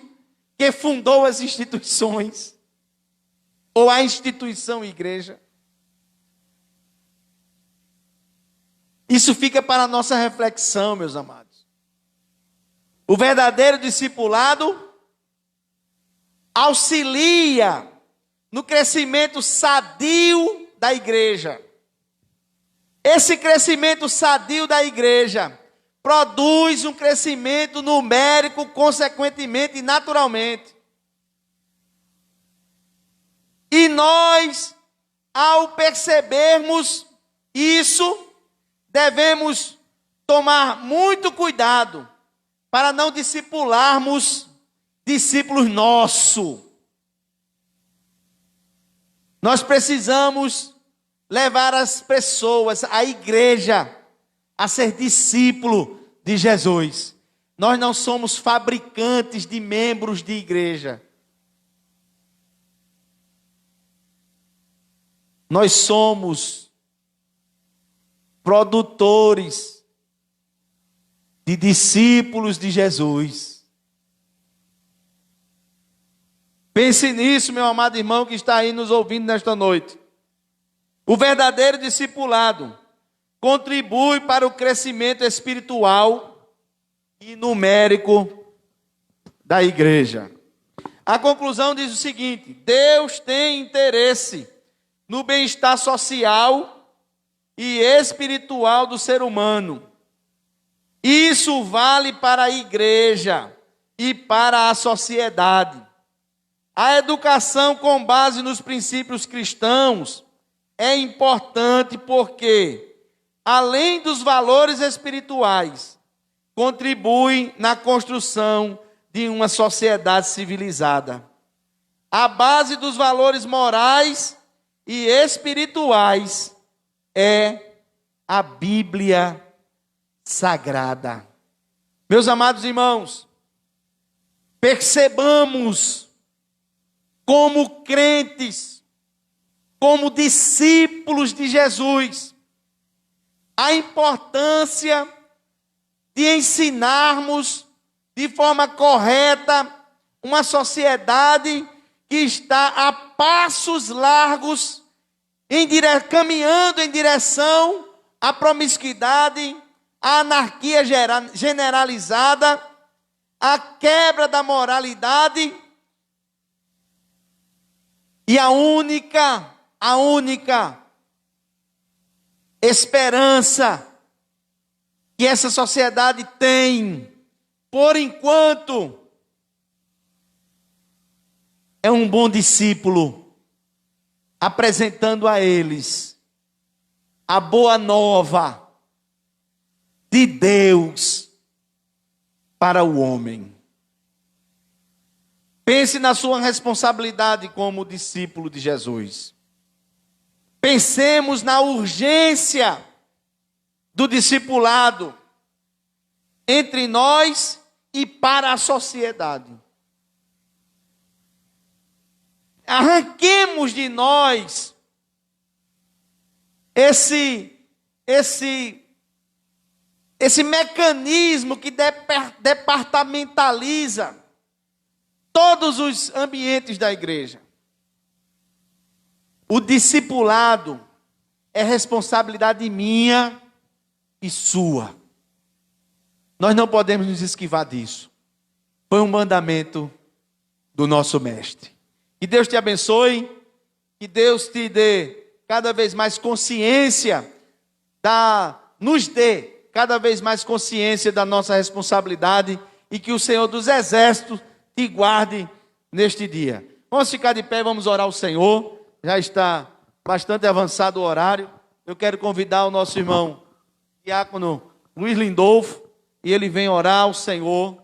que fundou as instituições, ou a instituição igreja. Isso fica para a nossa reflexão, meus amados. O verdadeiro discipulado auxilia no crescimento sadio da igreja. Esse crescimento sadio da igreja produz um crescimento numérico, consequentemente e naturalmente. E nós, ao percebermos isso, devemos tomar muito cuidado para não discipularmos discípulos nossos. Nós precisamos levar as pessoas, a igreja, a ser discípulo de Jesus. Nós não somos fabricantes de membros de igreja. Nós somos produtores de discípulos de Jesus. Pense nisso, meu amado irmão que está aí nos ouvindo nesta noite. O verdadeiro discipulado contribui para o crescimento espiritual e numérico da igreja. A conclusão diz o seguinte: Deus tem interesse no bem-estar social e espiritual do ser humano. Isso vale para a igreja e para a sociedade. A educação com base nos princípios cristãos é importante porque, além dos valores espirituais, contribui na construção de uma sociedade civilizada. A base dos valores morais e espirituais é a Bíblia Sagrada. Meus amados irmãos, percebamos como crentes, como discípulos de Jesus, a importância de ensinarmos de forma correta uma sociedade que está a passos largos, caminhando em direção à promiscuidade, à anarquia generalizada, à quebra da moralidade. E a única esperança que essa sociedade tem, por enquanto, é um bom discípulo apresentando a eles a boa nova de Deus para o homem. Pense na sua responsabilidade como discípulo de Jesus. Pensemos na urgência do discipulado entre nós e para a sociedade. Arranquemos de nós esse mecanismo que departamentaliza todos os ambientes da igreja. O discipulado é responsabilidade minha e sua. Nós não podemos nos esquivar disso. Foi um mandamento do nosso mestre. Que Deus te abençoe, que Deus te dê cada vez mais consciência, nos dê cada vez mais consciência da nossa responsabilidade e que o Senhor dos Exércitos te guarde neste dia. Vamos ficar de pé, vamos orar ao Senhor. Já está bastante avançado o horário. Eu quero convidar o nosso irmão diácono Luiz Lindolfo, e ele vem orar ao Senhor,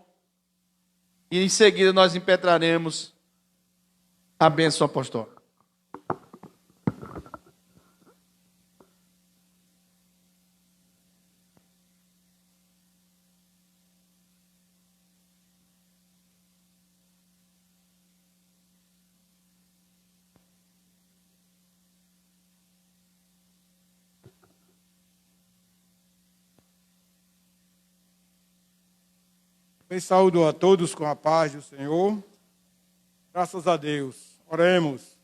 e em seguida nós impetraremos a bênção apostólica. Bem, saúdo a todos com a paz do Senhor. Graças a Deus. Oremos.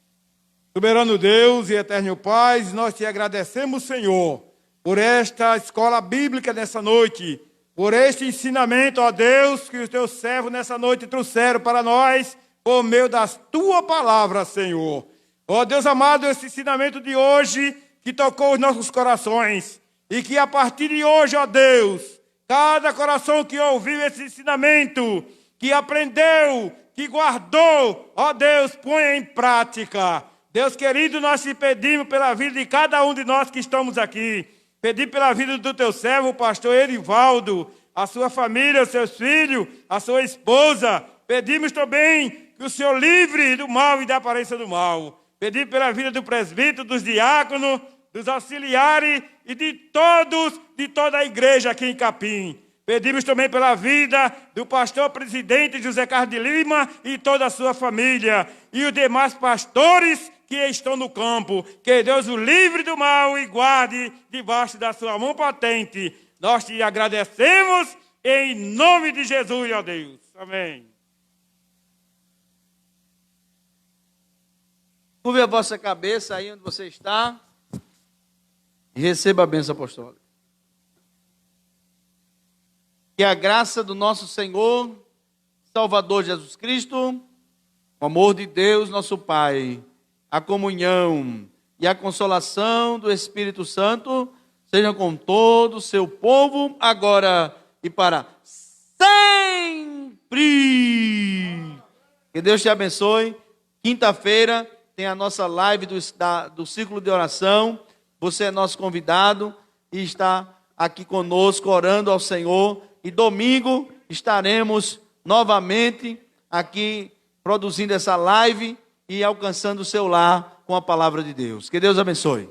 Soberano Deus e eterno Pai, nós te agradecemos, Senhor, por esta escola bíblica nessa noite, por este ensinamento, ó Deus, que os teus servos nessa noite trouxeram para nós, por meio das tua palavra, Senhor. Ó Deus amado, esse ensinamento de hoje que tocou os nossos corações, e que a partir de hoje, ó Deus, cada coração que ouviu esse ensinamento, que aprendeu, que guardou, ó Deus, ponha em prática. Deus querido, nós te pedimos pela vida de cada um de nós que estamos aqui. Pedir pela vida do teu servo, o pastor Erivaldo, a sua família, os seus filhos, a sua esposa. Pedimos também que o Senhor livre do mal e da aparência do mal. Pedir pela vida do presbítero, dos diáconos, dos auxiliares e de toda a igreja aqui em Capim. Pedimos também pela vida do pastor presidente José Carlos de Lima e toda a sua família. E os demais pastores que estão no campo. Que Deus o livre do mal e guarde debaixo da sua mão potente. Nós te agradecemos em nome de Jesus, ó Deus. Amém. Curve a vossa cabeça aí onde você está e receba a bênção apostólica. Que a graça do nosso Senhor, Salvador Jesus Cristo, o amor de Deus, nosso Pai, a comunhão e a consolação do Espírito Santo sejam com todo o seu povo, agora e para sempre. Que Deus te abençoe. Quinta-feira tem a nossa live do círculo de oração. Você é nosso convidado e está aqui conosco orando ao Senhor. E domingo estaremos novamente aqui produzindo essa live e alcançando o seu lar com a palavra de Deus. Que Deus abençoe.